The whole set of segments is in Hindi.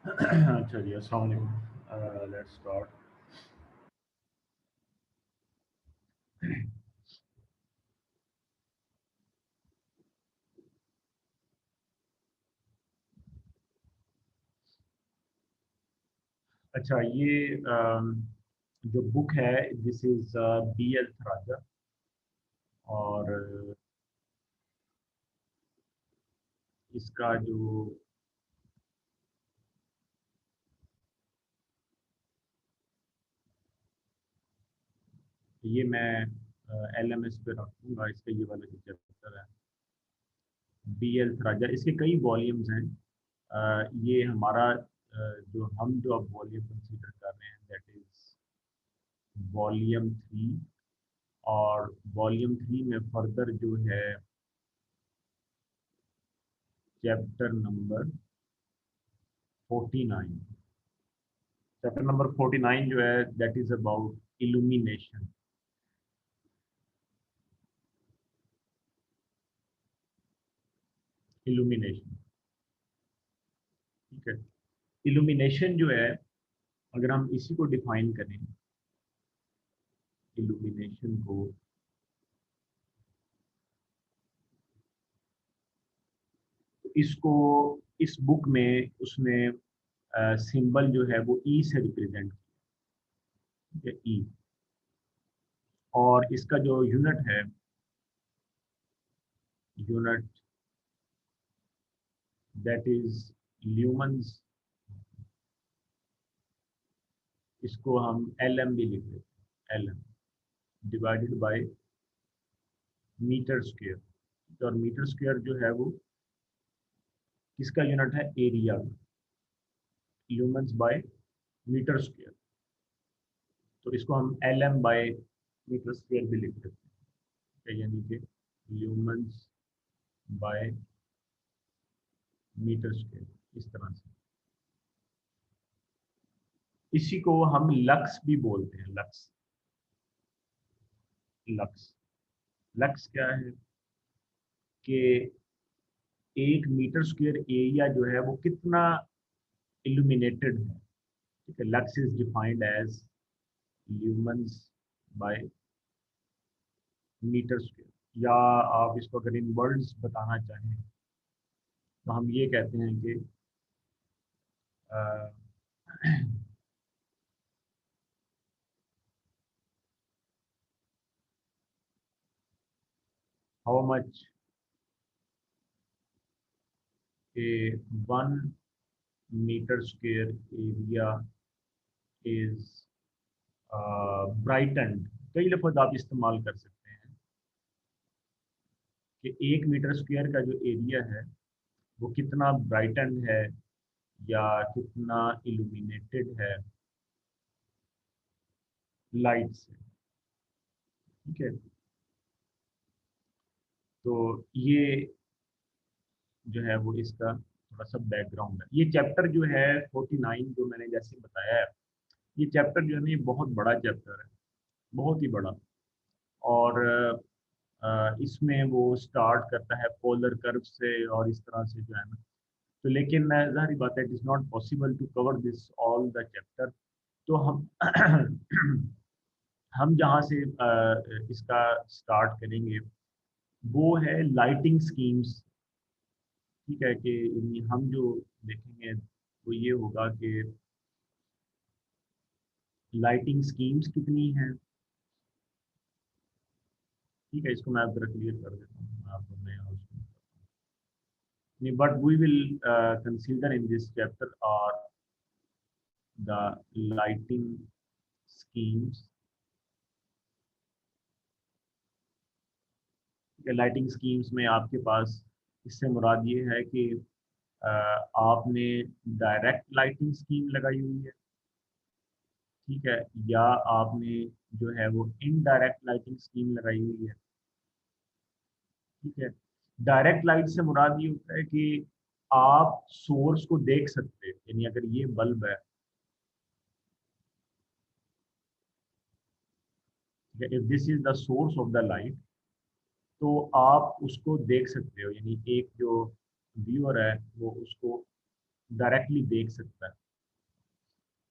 अच्छा जी, अस्सलाम वालेकुम। Let's start. अच्छा, ये जो बुक है, दिस इज बी एल थराजा। और इसका जो ये मैं एल एम एस पे रखूँगा, इसका ये वाला जो चैप्टर है, बी एल थराजा। इसके कई वॉल्यूम्स हैं। ये हमारा जो अब वॉल्यूम कंसीडर कर रहे हैं, दैट इज वॉल्यूम 3। और वॉल्यूम 3 में फर्दर जो है चैप्टर नंबर 49। चैप्टर नंबर 49 जो है, that is about illumination. Illumination, ठीक है। इल्यूमिनेशन जो है, अगर हम इसी को डिफाइन करें, इल्यूमिनेशन को, तो इसको इस बुक में उसने सिंबल जो है वो ई से रिप्रेजेंट किया, ई। और इसका जो यूनिट है, यूनिट दैट इज ल्यूमन्स। इसको हम एल एम भी लिख देते हैं, l m divided by metre square. और मीटर स्क्वेयर जो है वो किसका यूनिट है? Area, lumens by metre square. तो इसको हम l m by metre square भी लिख सकते हैं, यानी कि ल्यूमेंस बाय मीटर स्क्वेयर, इस तरह से। इसी को हम लक्स भी बोलते हैं, लक्स। लक्स, लक्स क्या है कि 1 मीटर स्क्वेयर एरिया जो है वो कितना इल्यूमिनेटेड है, ठीक है। Lux is defined as lumens by metre square. या आप इसको अगर इन वर्ड्स बताना चाहें, तो हम ये कहते हैं कि how much a 1 metre square area is brightened. कई लफ्ज आप इस्तेमाल कर सकते हैं कि 1 मीटर स्क्वेयर का जो एरिया है वो कितना ब्राइटन्ड है या कितना इल्यूमिनेटेड है लाइट से, ठीक है। तो ये जो है वो इसका थोड़ा सा बैकग्राउंड है। ये चैप्टर जो है 49, जो मैंने जैसे बताया है, ये चैप्टर जो है ना, ये बहुत बड़ा चैप्टर है, बहुत ही बड़ा। और इसमें वो स्टार्ट करता है पोलर कर्व से, और इस तरह से जो है ना। तो लेकिन जाहिर बात है, it is not possible to cover this all the chapter. तो हम हम जहाँ से इसका स्टार्ट करेंगे, वो है लाइटिंग स्कीम्स, ठीक है। कि हम जो देखेंगे वो ये होगा कि लाइटिंग स्कीम्स कितनी हैं, ठीक है। इसको मैं आप जरा क्लियर कर देता हूँ आपको, मैं उसमें but we will consider in this chapter are the lighting schemes. Lighting schemes में आपके पास, इससे मुराद ये है कि आपने डायरेक्ट लाइटिंग स्कीम लगाई हुई है, ठीक है, या आपने जो है वो इनडायरेक्ट लाइटिंग स्कीम लगाई हुई है, ठीक है। डायरेक्ट लाइट से मुराद ये होता है कि आप सोर्स को देख सकते हैं, यानी अगर ये बल्ब है, if this is the source of the light, तो आप उसको देख सकते हो, यानी एक जो व्यूअर है वो उसको डायरेक्टली देख सकता है।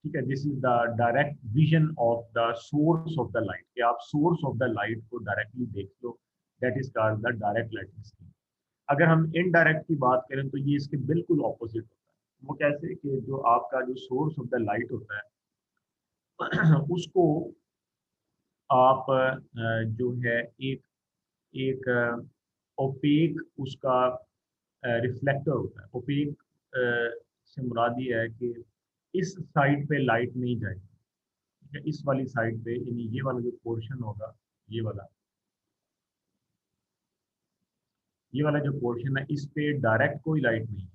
ठीक है, this is the direct vision of the source of the light, कि आप सोर्स ऑफ द लाइट को डायरेक्टली देख लो, that is called the direct lighting scheme. अगर हम इनडायरेक्ट की बात करें तो ये इसके बिल्कुल ऑपोजिट होता है। वो कैसे कि जो आपका जो सोर्स ऑफ द लाइट होता है उसको आप जो है एक एक ओपेक उसका रिफ्लेक्टर होता है। ओपेक से मुराद ये है कि इस साइड पे लाइट नहीं जाएगी, ठीक है, इस वाली साइड पे, यानी ये वाला जो पोर्शन होगा, ये वाला ये वाला जो पोर्शन है, इस पे डायरेक्ट कोई लाइट नहीं है,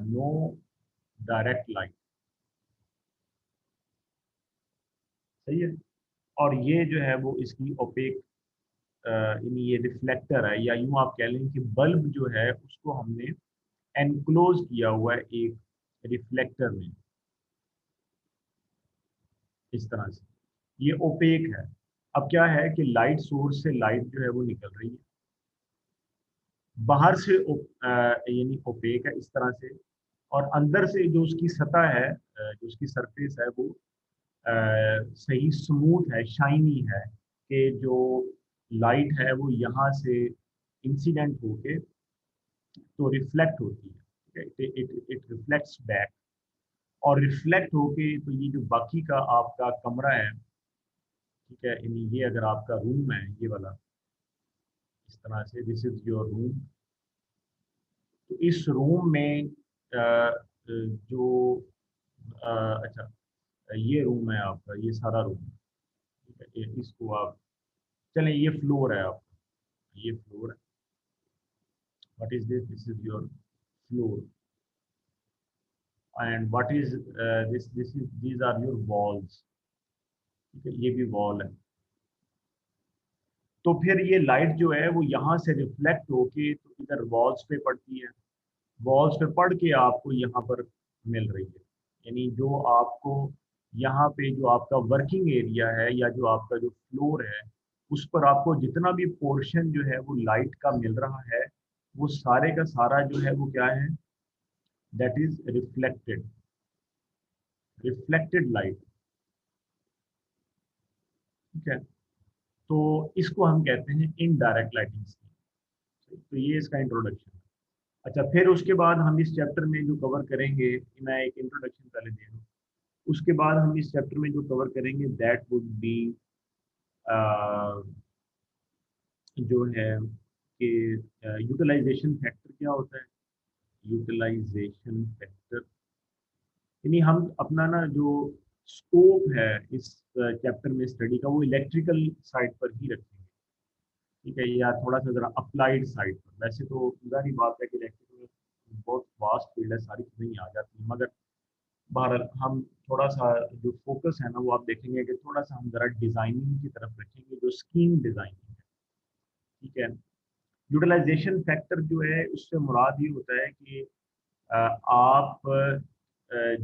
नो डायरेक्ट लाइट। सही है। और ये जो है वो इसकी ओपेक यानी ये रिफ्लेक्टर है, या यूं आप कह लें कि बल्ब जो है उसको हमने एनक्लोज किया हुआ है एक रिफ्लेक्टर में, इस तरह से ये ओपेक है। अब क्या है कि लाइट सोर्स से लाइट जो है वो निकल रही है, बाहर से यानी ओपेक है इस तरह से, और अंदर से जो उसकी सतह है, जो उसकी सरफेस है वो सही स्मूथ है, शाइनी है, कि जो लाइट है वो यहाँ से इंसिडेंट होके तो रिफ्लेक्ट होती है, इट इट रिफ्लेक्ट्स बैक, और रिफ्लेक्ट होके तो ये जो बाकी का आपका कमरा है, ठीक है, यानी ये अगर आपका रूम है ये वाला, इस तरह से दिस इज योर रूम, तो इस रूम में जो अच्छा, ये रूम है आपका, ये सारा रूम, ठीक है, इसको आप चलें, ये फ्लोर है आपका, ये फ्लोर है। What is this? This is your floor. And what is this is these are your walls, ठीक है, ये भी वॉल है। तो फिर ये लाइट जो है वो यहाँ से रिफ्लेक्ट होके तो इधर वॉल्स पे पड़ती है, वॉल्स पे पड़ के आपको यहाँ पर मिल रही है। यानी जो आपको यहाँ पे जो आपका वर्किंग एरिया है या जो आपका जो फ्लोर है, उस पर आपको जितना भी पोर्शन जो है वो लाइट का मिल रहा है, वो सारे का सारा जो है वो क्या है, that is reflected, reflected light. ठीक है, तो इसको हम कहते हैं इनडायरेक्ट लाइटिंग स्कीम। तो ये इसका इंट्रोडक्शन है। अच्छा, फिर उसके बाद हम इस चैप्टर में जो कवर करेंगे, मैं एक इंट्रोडक्शन पहले दे दूँ, उसके बाद हम इस चैप्टर में जो कवर करेंगे दैट वुड बी जो है कि यूटिलाइजेशन फैक्टर क्या होता है। यूटिलाइजेशन फैक्टर यानी हम अपना ना जो स्कोप है इस चैप्टर में स्टडी का, वो इलेक्ट्रिकल साइड पर ही रखेंगे। ठीक है, या थोड़ा सा जरा अप्लाइड साइड पर। वैसे तो जारी बात है कि इलेक्ट्रिकल में बहुत वास्ट फील्ड है, सारी चीज़ें ही आ जाती हैं, मगर बहरहाल हम थोड़ा सा जो फोकस है ना वो आप देखेंगे कि थोड़ा सा हम जरा डिजाइनिंग की तरफ रखेंगे, जो स्कीम डिजाइनिंग है। ठीक है, यूटिलाइजेशन फैक्टर जो है उससे मुराद ये होता है कि आप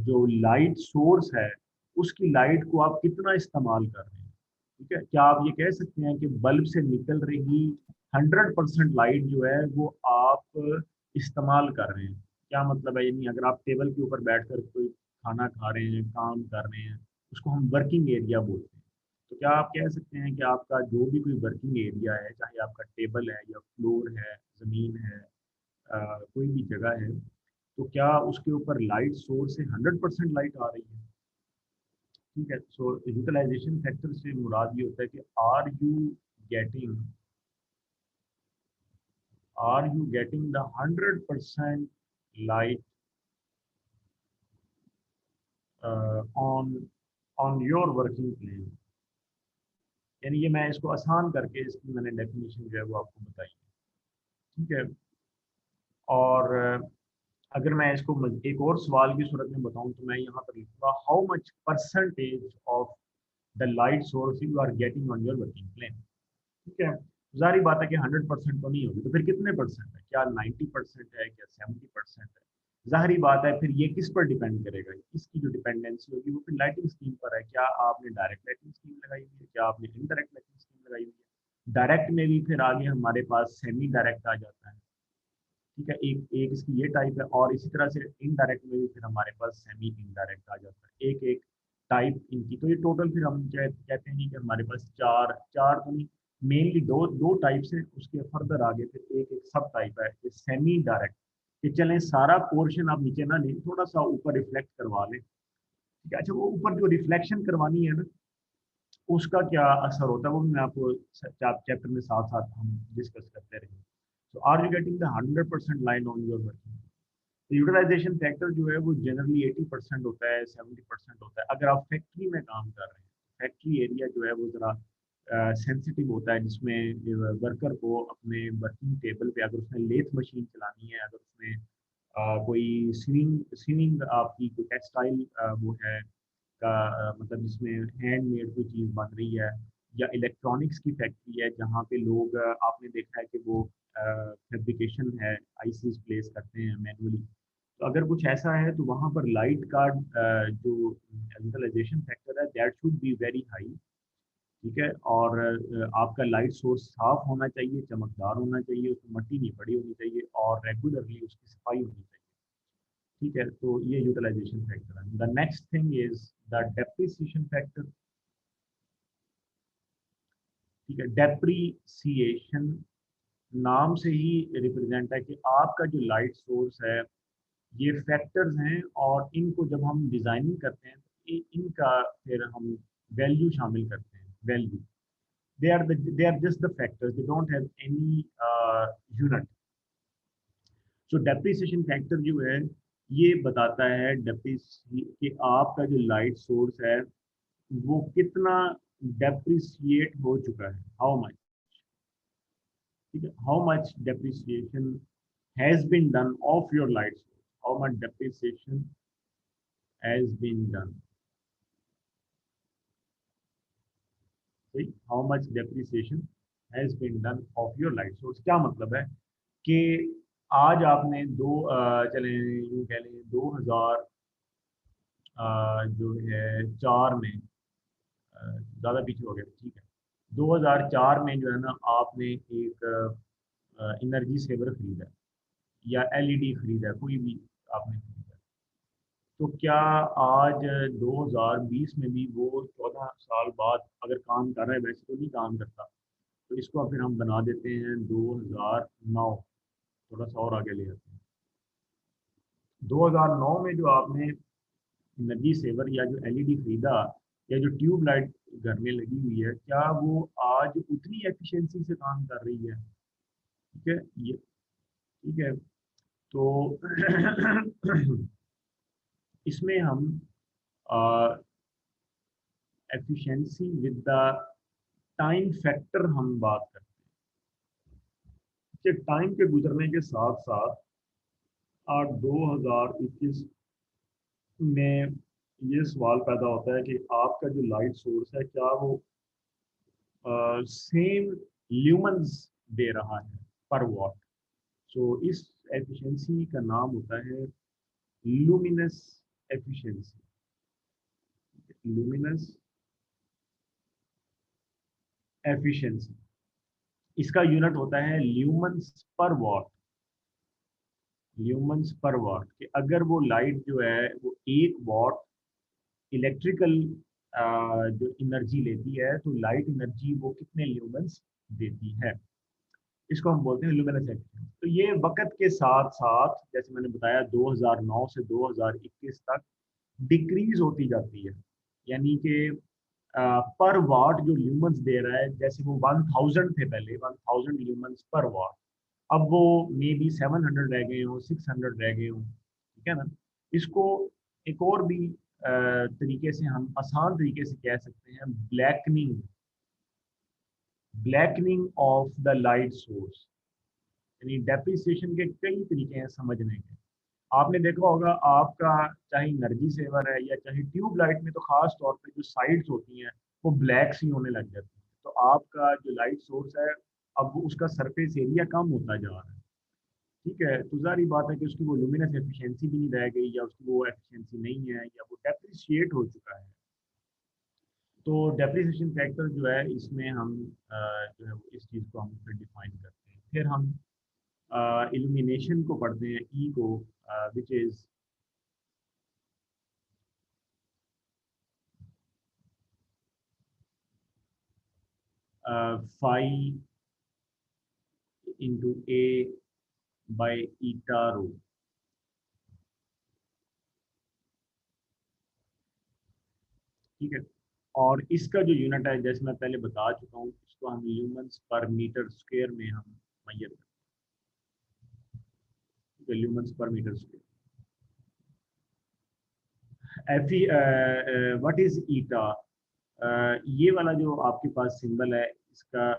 जो लाइट सोर्स है उसकी लाइट को आप कितना इस्तेमाल कर रहे हैं। ठीक है, क्या आप ये कह सकते हैं कि बल्ब से निकल रही 100% लाइट जो है वो आप इस्तेमाल कर रहे हैं? क्या मतलब है, यानी अगर आप टेबल के ऊपर बैठकर कोई खाना खा रहे हैं, काम कर रहे हैं, उसको हम वर्किंग एरिया बोलते हैं। तो क्या आप कह सकते हैं कि आपका जो भी कोई वर्किंग एरिया है, चाहे आपका टेबल है या फ्लोर है, ज़मीन है, कोई भी जगह है, तो क्या उसके ऊपर लाइट सोर्स से 100% लाइट आ रही है? ठीक है, सो यूटिलाइजेशन फैक्टर से मुराद ये होता है कि getting are you getting the 100% light on on your working plane. यानी ये मैं इसको आसान करके इसकी मैंने डेफिनेशन जो है वो आपको बताई है। ठीक है, और अगर मैं इसको एक और सवाल की सूरत में बताऊं तो मैं यहाँ पर लिखूंगा, how much percentage of the light source you are getting on your working plane. ठीक है, जारी बात है कि 100% तो नहीं होगी, तो फिर कितने परसेंट है? क्या 90% है, क्या 70% है? जाहिर बात है फिर ये किस पर डिपेंड करेगा, इसकी जो डिपेंडेंसी होगी वो फिर लाइटिंग स्कीम पर है। क्या आपने डायरेक्ट लाइटिंग स्कीम लगाई हुई है, क्या आपने इनडायरेक्ट लाइटिंग स्कीम लगाई हुई है? डायरेक्ट में भी फिर आगे हमारे पास सेमी डायरेक्ट आ जाता है। ठीक है, एक एक इसकी ये टाइप है, और इसी तरह से इनडायरेक्ट में भी फिर हमारे पास सेमी इनडायरेक्ट आ जाता है, एक एक टाइप इनकी। तो ये टोटल फिर हम कहते हैं कि हमारे पास चार चार तो नहीं, मेनली दो दो टाइप्स हैं, उसके फर्दर आगे फिर एक एक सब टाइप है ये सेमी डायरेक्ट। कि चलें सारा पोर्शन आप नीचे ना लें, थोड़ा सा ऊपर रिफ्लेक्ट करवा लें, ठीक है। अच्छा, वो ऊपर जो रिफ्लेक्शन करवानी है ना, उसका क्या असर होता है वो भी मैं आपको चैप्टर में साथ साथ हम डिस्कस करते रहेंगे। So are you getting the 100% line on your working? तो यूटिलाइजेशन फैक्टर जो है वो जनरली 80% होता है, 70% होता है अगर आप फैक्ट्री में काम कर रहे हैं। फैक्ट्री एरिया जो है वो ज़रा सेंसिटिव होता है, जिसमें वर्कर को अपने वर्किंग टेबल पे अगर उसने लेथ मशीन चलानी है, अगर उसने कोई सीविंग आपकी कोई टेक्सटाइल वो है का मतलब जिसमें हैंडमेड कोई चीज़ बन रही है, या इलेक्ट्रॉनिक्स की फैक्ट्री है जहाँ पे लोग आपने देखा है कि वो फैब्रिकेशन है, आईसीज प्लेस करते हैं मैनुअली। तो अगर कुछ ऐसा है तो वहाँ पर लाइट का जो यूटिलाइजेशन फैक्टर है that should be very high, ठीक है। और आपका लाइट सोर्स साफ होना चाहिए, चमकदार होना चाहिए, उसमें मट्टी नहीं पड़ी होनी चाहिए, और रेगुलरली उसकी सफाई होनी चाहिए, ठीक है। तो ये यूटिलाइजेशन फैक्टर है। The next thing is the depreciation factor, ठीक है। डेप्रिसिएशन नाम से ही रिप्रेजेंट है कि आपका जो लाइट सोर्स है, ये फैक्टर्स हैं, और इनको जब हम डिजाइनिंग करते हैं तो इनका फिर हम वैल्यू शामिल करते हैं। Value, they are just the factors, they don't have any unit. So depreciation factor जो है ये बताता है कि आपका जो लाइट सोर्स है वो कितना डेप्रिसिएट हो चुका है, हाउ मच, ठीक है। How much depreciation has been done of your light source, how much depreciation has been done, how much depreciation has been done of your light source. क्या मतलब है कि आज आपने चले यूँ कह लें 2000 जो है चार में, ज़्यादा पीछे हो गया, ठीक है। 2004 में जो है ना आपने एक एनर्जी सेवर खरीदा, या एलईडी खरीदा, कोई भी आपने खरीदा, तो क्या आज 2020 में भी वो 14 साल बाद अगर काम कर रहा है? वैसे तो नहीं काम करता। तो इसको फिर हम बना देते हैं 2009, थोड़ा सा और आगे ले आते हैं। 2009 में जो आपने एनर्जी सेवर या जो एलईडी खरीदा, या जो ट्यूब लाइट घर में लगी हुई है, क्या वो आज उतनी एफिशिएंसी से काम कर रही है? ठीक है, ये ठीक है। तो इसमें हम efficiency with the time factor हम बात करते हैं कि टाइम के गुजरने के साथ साथ 2021 में ये सवाल पैदा होता है कि आपका जो लाइट सोर्स है क्या वो सेम ल्यूमन्स दे रहा है पर वॉट। सो इस एफिशिएंसी का नाम होता है लुमिनस एफिशिएंसी। लुमिनस एफिशिएंसी, इसका यूनिट होता है ल्यूमन्स पर वॉट। ल्यूमन्स पर वॉट, कि अगर वो लाइट जो है वो 1 वॉट इलेक्ट्रिकल जो एनर्जी लेती है, तो लाइट एनर्जी वो कितने ल्यूमेंस देती है, इसको हम बोलते हैं ल्यूमिनस एफिशिएंसी। तो ये वक्त के साथ साथ जैसे मैंने बताया 2009 से 2021 तक डिक्रीज होती जाती है, यानी कि पर वाट जो ल्यूमेंस दे रहा है, जैसे वो 1000 थे पहले, 1000 ल्यूमेंस पर वाट, अब वो मे बी 700 रह गए हो, 600 रह गए हो, ठीक है ना। इसको एक और भी तरीके से हम आसान तरीके से कह सकते हैं, blackening, blackening of the light source. यानी डेप्रिसिएशन के कई तरीके हैं समझने के। आपने देखा होगा आपका चाहे एनर्जी सेवर है या चाहे ट्यूब लाइट में, तो खास तौर पे जो साइड्स होती हैं वो ब्लैक सी होने लग जाती हैं, तो आपका जो लाइट सोर्स है अब वो उसका सरफेस एरिया कम होता जा रहा है, ठीक है। तो जारी बात है कि उसकी वो लुमिनस एफिशिएंसी भी नहीं रह गई, या उसकी वो एफिशिएंसी नहीं है, या वो डेप्रिशिएट हो चुका है। तो डेप्रिसिएशन फैक्टर जो है इसमें हम जो है इस चीज़ को हम फिर डिफाइन करते हैं। फिर हम इल्यूमिनेशन को पढ़ते हैं, ई को, which is phi into A by eta rho. ठीक है, और इसका जो यूनिट है जैसे मैं पहले बता चुका हूँ, इसको हम ल्यूमेंस पर मीटर स्क्वायर में हम मेजर करते हैं, ल्यूमेंस पर मीटर स्क्वायर। एफी व्हाट इज ईटा? ये वाला जो आपके पास सिंबल है, इसका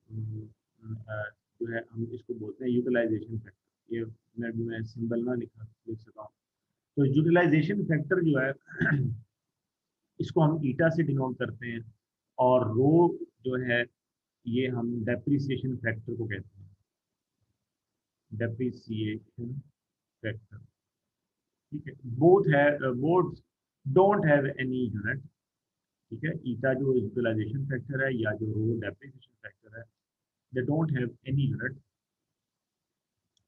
जो है हम इसको बोलते हैं यूटिलाइजेशन फैक्टर। ये मैं सिंबल ना लिख सका हूँ। तो यूटिलाइजेशन फैक्टर जो है इसको हम ईटा से डिनोट करते हैं, और रो जो है ये हम डेप्रिसिएशन फैक्टर को कहते हैं, डेप्रिसिएशन फैक्टर। ठीक है, बोथ है, both don't have any unit. ठीक है, ईटा जो यूटिलाइजेशन फैक्टर है या जो रो डेप्रिसिएशन फैक्टर है, दे डोंट हैव एनी यूनिट।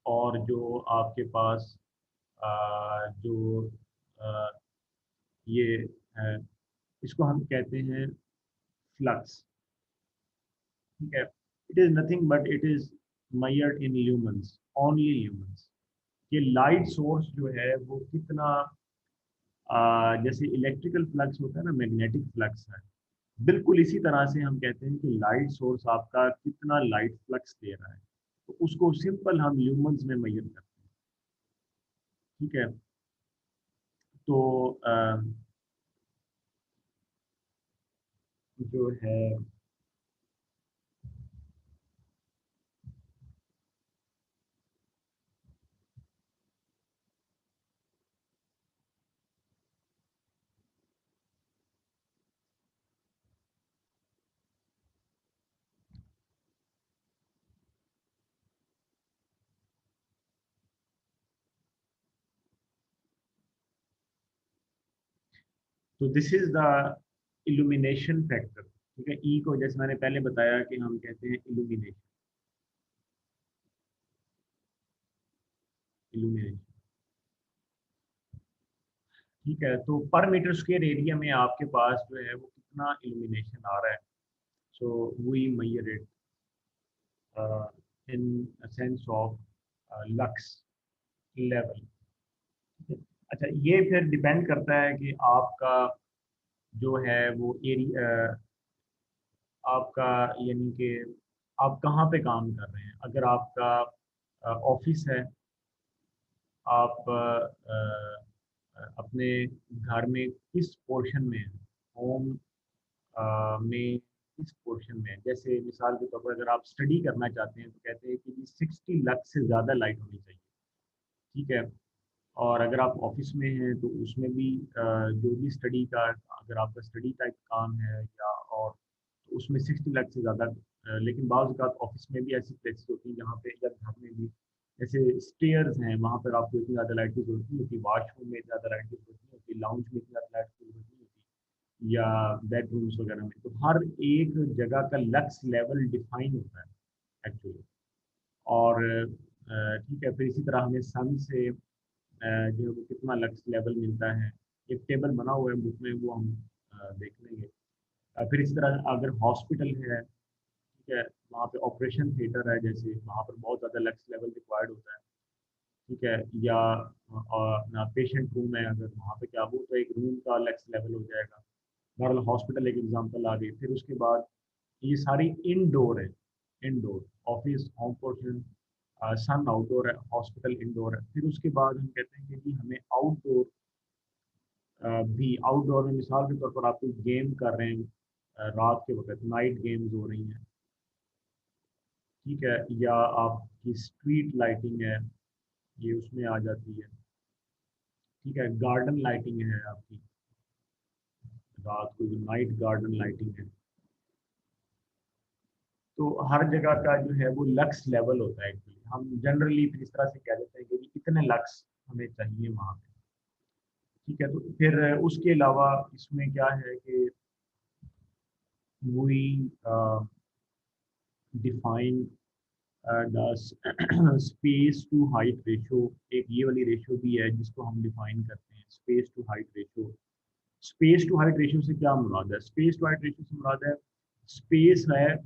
और जो आपके पास जो ये है, इसको हम कहते हैं फ्लक्स। ठीक है, it is nothing but it is measured in lumens, only lumens. ये लाइट सोर्स जो है वो कितना, जैसे इलेक्ट्रिकल फ्लक्स होता है ना, मैग्नेटिक फ्लक्स है, बिल्कुल इसी तरह से हम कहते हैं कि लाइट सोर्स आपका कितना लाइट फ्लक्स दे रहा है, तो उसको सिंपल हम ल्यूमेंस में मेजर करते हैं। ठीक है, तो जो है तो this is the illumination factor. ठीक है, ई को जैसे मैंने पहले बताया कि हम कहते हैं इल्यूमिनेशन, इल्यूमिनेशन। ठीक है, तो पर मीटर स्क्वायर एरिया में आपके पास जो है वो कितना इल्यूमिनेशन आ रहा है, so we measure it in sense of lux level. अच्छा, ये फिर डिपेंड करता है कि आपका जो है वो एरिया, आपका यानी कि आप कहाँ पे काम कर रहे हैं। अगर आपका ऑफिस है, आप अपने घर में किस पोर्शन में, होम में किस पोर्शन में, जैसे मिसाल के तौर पर अगर आप स्टडी करना चाहते हैं तो कहते हैं कि 60 लक्स से ज़्यादा लाइट होनी चाहिए। ठीक है, और अगर आप ऑफिस में हैं तो उसमें भी जो भी स्टडी का, अगर आपका स्टडी टाइप काम है या और, तो उसमें 60 लाख से ज़्यादा। लेकिन बाज़ औक़ात ऑफिस में भी ऐसी प्लेसेस होती हैं जहाँ पे, या घर में भी जैसे स्टेयर्स हैं, वहाँ पर आपको इतनी ज़्यादा लाइट की ज़रूरत नहीं होती, वॉशरूम में इतनी ज़्यादा लाइट की ज़रूरत नहीं होती, लाउंज में इतनी ज़्यादा लाइट की ज़रूरत नहीं होती, या बेडरूम्स वगैरह में। तो हर एक जगह का लक्स लेवल डिफाइन होता है एक्चुअली। और ठीक है, फिर इसी तरह हमें सन से जो है वो कितना लक्स लेवल मिलता है, एक टेबल बना हुआ है बुक में, वो हम देख लेंगे। फिर इसी तरह अगर हॉस्पिटल है, ठीक है, वहाँ पे ऑपरेशन थिएटर है, जैसे वहाँ पर बहुत ज़्यादा लक्स लेवल रिक्वायर्ड होता है। ठीक है, या ना पेशेंट रूम है, अगर वहाँ पे क्या हो तो एक रूम का लक्स लेवल हो जाएगा। बहरहाल हॉस्पिटल एक एग्जांपल आ गई। फिर उसके बाद ये सारी इनडोर है, इनडोर ऑफिस होम पोर्शन, सन आउटडोर है, हॉस्पिटल इंडोर है। फिर उसके बाद हम कहते हैं कि जी हमें आउटडोर भी, आउटडोर में मिसाल के तौर पर आप कोई गेम कर रहे हैं, रात के वक्त नाइट गेम्स हो रही हैं। ठीक है, या आपकी स्ट्रीट लाइटिंग है, ये उसमें आ जाती है। ठीक है, गार्डन लाइटिंग है आपकी, रात को जो नाइट गार्डन लाइटिंग है। तो हर जगह का जो है वो लक्स लेवल होता है एक्चुअली। हम जनरली फिर इस तरह से कह देते हैं कि इतने लक्स हमें चाहिए वहाँ पे। ठीक है, तो फिर उसके अलावा इसमें क्या है कि we define space to height ratio, एक ये वाली रेशो भी है जिसको हम डिफाइन करते हैं, space to height ratio. Space to height ratio से क्या मुराद है? स्पेस टू हाइट रेशो से मुराद है, स्पेस है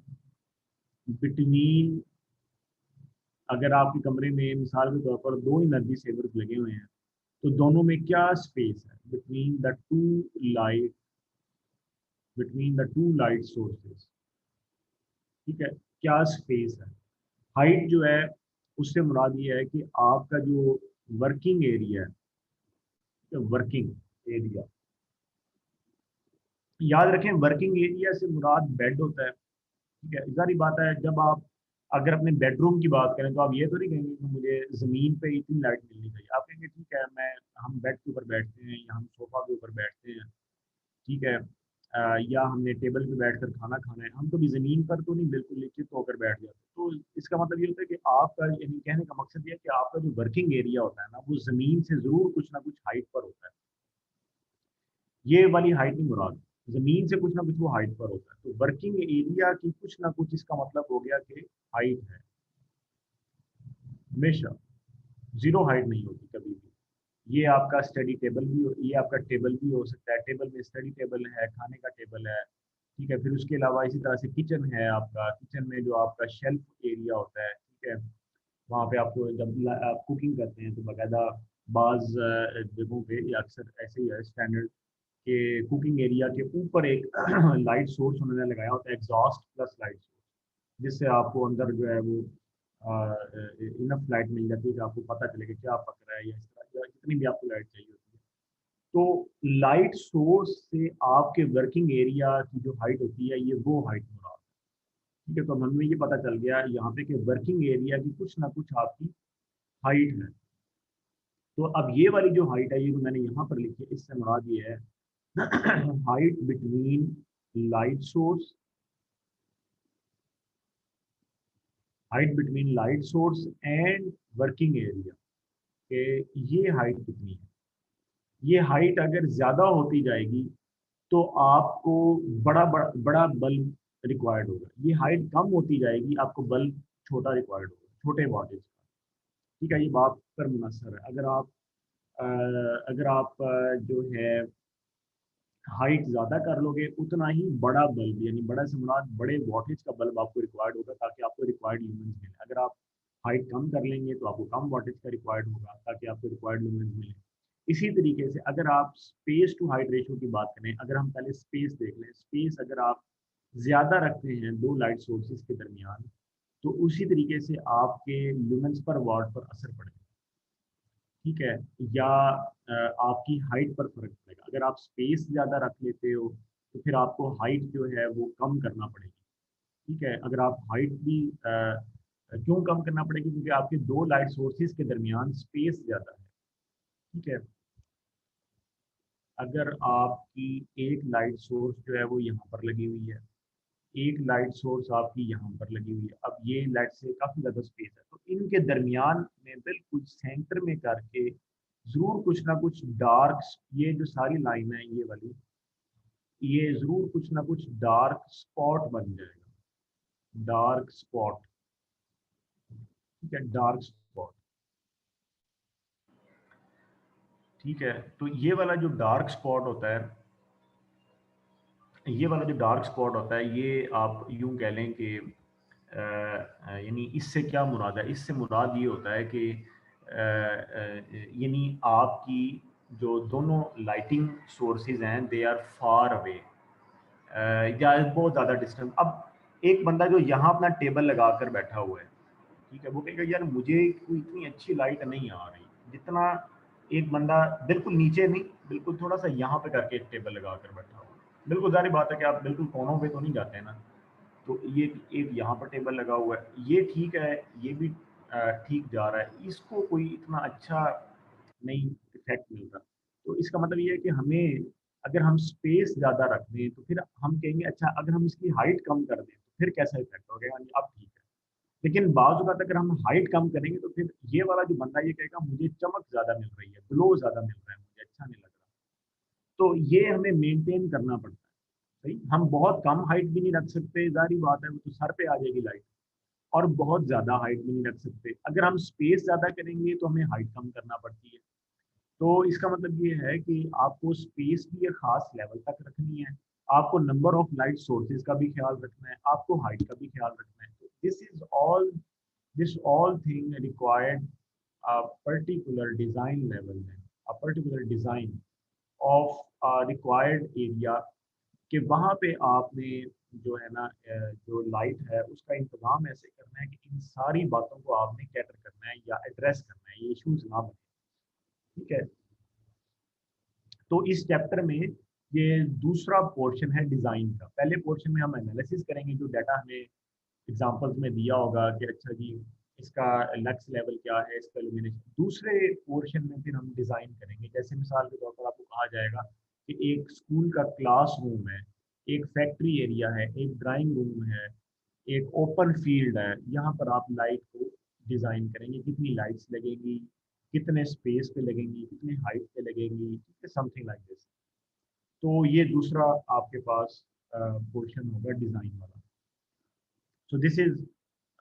बिटवीन, अगर आपके कमरे में मिसाल के तौर पर दो एनर्जी सेवर्स लगे हुए हैं, तो दोनों में क्या स्पेस है? Between the two light, between the two light sources, ठीक है, क्या स्पेस है? हाइट जो है उससे मुराद ये है कि आपका जो वर्किंग एरिया है, वर्किंग एरिया, याद रखें वर्किंग एरिया से मुराद बेड होता है, ठीक है। जारी बात है, जब आप अगर अपने बेडरूम की बात करें तो आप ये तो नहीं कहेंगे कि मुझे ज़मीन पे इतनी लाइट मिलनी चाहिए, आप कहेंगे ठीक है मैं, हम बेड के ऊपर बैठते हैं या हम सोफा के ऊपर बैठते हैं, ठीक है, या हमने टेबल पे बैठकर खाना खाना है, हम कभी ज़मीन पर तो नहीं बिल्कुल निश्चित होकर बैठ जाते। तो इसका मतलब ये होता है कि आपका, यानी कहने का मकसद ये है कि आपका जो वर्किंग एरिया होता है ना, वो ज़मीन से ज़रूर कुछ ना कुछ हाइट पर होता है। ये वाली हाइट नहीं मुराद, ज़मीन से कुछ ना कुछ वो हाइट पर होता है। तो वर्किंग एरिया की कुछ ना कुछ, इसका मतलब हो गया कि हाइट है, हमेशा जीरो हाइट नहीं होती कभी भी। ये आपका स्टडी टेबल भी ये आपका टेबल भी हो सकता है, टेबल में स्टडी टेबल है, खाने का टेबल है, ठीक है। फिर उसके अलावा इसी तरह से किचन है आपका, किचन में जो आपका शेल्फ एरिया होता है, ठीक है, वहाँ पे आपको जब आप कुकिंग करते हैं तो बाकायदा बाज जगहों पे ये अक्सर ऐसे ही है स्टैंडर्ड के कुकिंग एरिया के ऊपर एक लाइट सोर्स उन्होंने लगाया होता है, एग्जॉस्ट प्लस लाइट सोर्स, जिससे आपको अंदर जो है वो इनफ लाइट मिल जाती है कि आपको पता चले कि क्या पक रहा है, या इस तरह या जितनी भी आपको लाइट चाहिए होती है। तो लाइट सोर्स से आपके वर्किंग एरिया की जो हाइट होती है, ये वो हाइट मुराद है, ठीक है। तो हमें ये पता चल गया यहाँ पे कि वर्किंग एरिया की कुछ ना कुछ आपकी हाइट है। तो अब ये वाली जो हाइट है, ये जो मैंने यहाँ पर लिखी है, इससे मुराद ये है height between light source, height between light source and working area, कि ये हाइट कितनी है। ये हाइट अगर ज़्यादा होती जाएगी तो आपको बड़ा बड़ा बड़ा बल्ब रिक्वायर्ड होगा, ये हाइट कम होती जाएगी आपको बल्ब छोटा रिक्वायर्ड होगा, छोटे वॉटेज का, ठीक है। ये बात पर मुनसर है। अगर आप जो है हाइट ज़्यादा कर लोगे, उतना ही बड़ा बल्ब, यानी बड़ा से मुराद बड़े वॉटेज का बल्ब आपको रिक्वायर्ड होगा, ताकि आपको रिक्वायर्ड ल्यूमेंस मिले। अगर आप हाइट कम कर लेंगे तो आपको कम वॉटेज का रिक्वायर्ड होगा, ताकि आपको रिक्वायर्ड ल्यूमेंस मिले। इसी तरीके से अगर आप स्पेस टू हाइट रेशो की बात करें, अगर हम पहले स्पेस देख लें, स्पेस अगर आप ज़्यादा रखते हैं दो लाइट सोर्सेज के दरमियान, तो उसी तरीके से आपके ल्यूमेंस पर वाट पर असर पड़ेगा, ठीक है, या आपकी हाइट पर फर्क पड़ेगा। अगर आप स्पेस ज़्यादा रख लेते हो तो फिर आपको हाइट जो है वो कम करना पड़ेगी, ठीक है। अगर आप हाइट भी क्यों कम करना पड़ेगी? क्योंकि आपके दो लाइट सोर्सेज के दरमियान स्पेस ज़्यादा है, ठीक है। अगर आपकी एक लाइट सोर्स जो है वो यहाँ पर लगी हुई है, एक लाइट सोर्स आपकी यहाँ पर लगी हुई है, अब ये लाइट से काफ़ी ज़्यादा स्पेस है, तो इनके दरमियान में बिल्कुल सेंटर में करके ज़रूर कुछ ना कुछ डार्क, ये जो सारी लाइन है ये वाली, ये ज़रूर कुछ ना कुछ डार्क स्पॉट बन जाएगा, डार्क स्पॉट, ठीक है, डार्क स्पॉट, ठीक है। तो ये वाला जो डार्क स्पॉट होता है, ये वाला जो डार्क स्पॉट होता है, ये आप यूं कह लें कि यानी इससे क्या मुराद है? इससे मुराद ये होता है कि यानी आपकी जो दोनों लाइटिंग सोर्सेज हैं, दे आर फार अवे, या बहुत ज़्यादा डिस्टेंस। अब एक बंदा जो यहाँ अपना टेबल लगा कर बैठा हुआ है, ठीक है, वो कहेगा यार मुझे कोई इतनी अच्छी लाइट नहीं आ रही, जितना एक बंदा बिल्कुल नीचे नहीं, बिल्कुल थोड़ा सा यहाँ पे करके एक टेबल लगा कर बैठा हुआ है। बिल्कुल जारी बात है कि आप बिल्कुल कोनों पे तो नहीं जाते हैं ना। तो ये एक यहाँ पर टेबल लगा हुआ है, ये ठीक है, ये भी ठीक जा रहा है, इसको कोई इतना अच्छा नहीं इफेक्ट मिल रहा। तो इसका मतलब ये है कि हमें, अगर हम स्पेस ज़्यादा रख दें तो फिर हम कहेंगे अच्छा, अगर हम इसकी हाइट कम कर दें तो फिर कैसा इफेक्ट हो गया, यानी अब ठीक है। लेकिन बाज़ औक़ात अगर हम हाइट कम करेंगे तो फिर ये वाला जो बंदा ये कहेगा मुझे चमक ज़्यादा मिल रही है, ग्लो ज़्यादा मिल रहा है, मुझे अच्छा नहीं लग रहा। तो ये हमें मेंटेन करना पड़ता है। सही, हम बहुत कम हाइट भी नहीं रख सकते, ज़ाहिर बात है वो तो सर पे आ जाएगी लाइट। और बहुत ज़्यादा हाइट भी नहीं रख सकते। अगर हम स्पेस ज़्यादा करेंगे तो हमें हाइट कम करना पड़ती है। तो इसका मतलब ये है कि आपको स्पेस की एक खास लेवल तक रखनी है, आपको नंबर ऑफ लाइट सोर्सेज का भी ख्याल रखना है, आपको हाइट का भी ख्याल रखना है। तो this all thing required a particular design level है, a particular design of a required area, कि वहाँ पे आपने जो है ना जो लाइट है उसका इंतजाम ऐसे करना है कि इन सारी बातों को आपने कैटर करना है या एड्रेस करना है, ये इश्यूज ना बने। ठीक है, तो इस चैप्टर में ये दूसरा पोर्शन है डिज़ाइन का। पहले पोर्शन में हम एनालिसिस करेंगे, जो डाटा हमें एग्जांपल्स में दिया होगा कि अच्छा जी इसका लक्स लेवल क्या है, इसका इल्यूमिनेशन। दूसरे पोर्शन में फिर हम डिज़ाइन करेंगे, जैसे मिसाल के तौर पर आपको कहा जाएगा कि एक स्कूल का क्लासरूम है, एक फैक्ट्री एरिया है, एक ड्राइंग रूम है, एक ओपन फील्ड है, यहाँ पर आप लाइट को डिज़ाइन करेंगे, कितनी लाइट्स लगेंगी, कितने स्पेस पे लगेंगी, कितने हाइट पे लगेंगी, समथिंग लाइक दिस। तो ये दूसरा आपके पास पोर्शन होगा डिज़ाइन वाला। So this is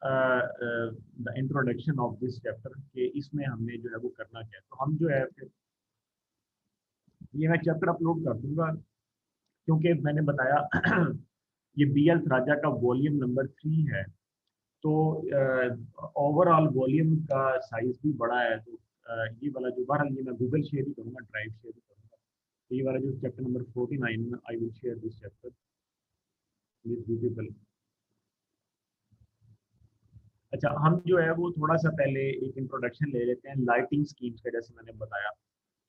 the introduction of this chapter, कि इसमें हमने जो है वो करना क्या है। तो हम जो है फिर ये मैं चैप्टर अपलोड कर दूंगा, क्योंकि मैंने बताया ये BL राजा का वॉल्यूम नंबर 3 है। तो ओवरऑल वॉल्यूम का साइज भी बड़ा है। तो ये वाला जो बहरहाल ये मैं गूगल शेयर ही करूँगा, ड्राइव शेयर ही करूँगा। तो ये वाला जो चैप्टर नंबर 49 में I will share this chapter with you people. अच्छा, हम जो है वो थोड़ा सा पहले एक इंट्रोडक्शन ले लेते हैं लाइटिंग स्कीम्स का, जैसे मैंने बताया।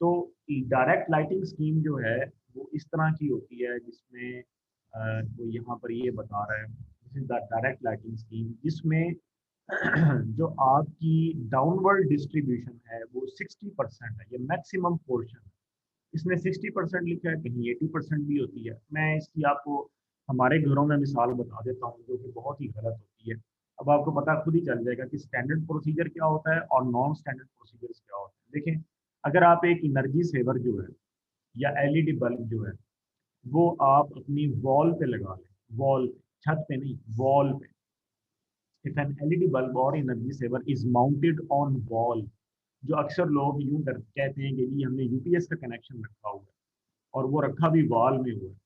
तो डायरेक्ट लाइटिंग स्कीम जो है वो इस तरह की होती है, जिसमें वो यहाँ पर ये बता रहे हैं, this is the direct lighting scheme, जिसमें जो आपकी डाउनवर्ड डिस्ट्रीब्यूशन है वो 60% है, ये मैक्सिमम पोर्शन है। इसमें 60% लिखा है, कहीं 80% भी होती है। मैं इसकी आपको हमारे घरों में मिसाल बता देता हूँ, जो कि बहुत ही गलत होती है। अब आपको पता खुद ही चल जाएगा कि स्टैंडर्ड प्रोसीजर क्या होता है और नॉन स्टैंडर्ड प्रोसीजर क्या होता है। देखें, अगर आप एक एनर्जी सेवर जो है या LED बल्ब जो है वो आप अपनी वॉल पे लगा लें, वॉल पे, छत पे नहीं, वॉल पे। इफ एन LED bulb और energy saver is mounted on wall, जो अक्सर लोग यूं कहते हैं कि जी हमने UPS का कनेक्शन रखा हुआ है और वो रखा भी वॉल में हुआ है।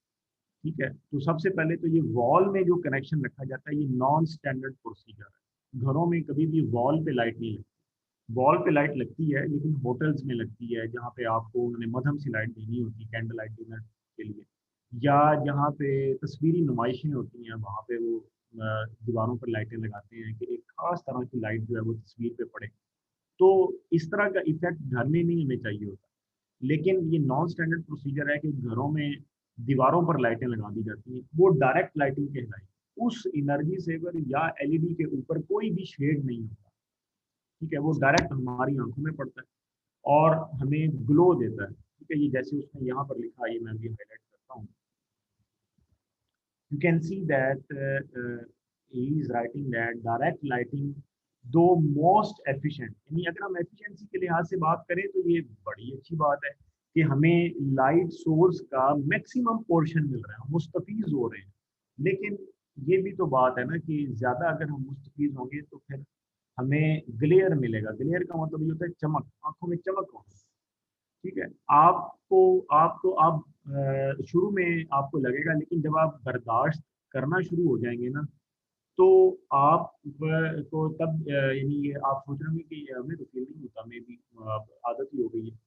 ठीक है, तो सबसे पहले तो ये वॉल में जो कनेक्शन रखा जाता है ये नॉन स्टैंडर्ड प्रोसीजर है। घरों में कभी भी वॉल पे लाइट नहीं लगती। वॉल पे लाइट लगती है लेकिन होटल्स में लगती है, जहाँ पे आपको उन्होंने मध्यम सी लाइट देनी होती है कैंडल लाइट डिनर के लिए, या जहाँ पे तस्वीरी नुमाइशें होती हैं वहाँ पे वो दीवारों पर लाइटें लगाते हैं कि एक खास तरह की लाइट जो है वो तस्वीर पे पड़े। तो इस तरह का इफेक्ट घर में नहीं हमें चाहिए होता। लेकिन ये नॉन स्टैंडर्ड प्रोसीजर है कि घरों में दीवारों पर लाइटें लगा दी जाती हैं, वो डायरेक्ट लाइटिंग कहलाई। उस एनर्जी सेवर या LED के ऊपर कोई भी शेड नहीं होता। ठीक है, वो डायरेक्ट हमारी आंखों में पड़ता है और हमें ग्लो देता है। ठीक है, ये जैसे उसने यहाँ पर लिखा है, ये मैं भी हाईलाइट करता हूँ। You can see that he is writing that direct lighting दो मोस्ट एफिशिएंट, यानी अगर हम एफिशिएंसी के लिहाज से बात करें तो ये बड़ी अच्छी बात है कि हमें लाइट सोर्स का मैक्सिमम पोर्शन मिल रहा है, मुस्तफीज हो रहे हैं। लेकिन ये भी तो बात है ना कि ज्यादा अगर हम मुस्तफीज होंगे तो फिर हमें ग्लेयर मिलेगा। ग्लेयर का मतलब ये होता है चमक, आंखों में चमक होगी। ठीक है, आपको आपको आप शुरू में आपको लगेगा, लेकिन जब आप बर्दाश्त करना शुरू हो जाएंगे ना, तो आप को तब यानी ये आप सोच रहे होंगे कि हमें तो फील नहीं होता, मे भी आदत ही हो गई है।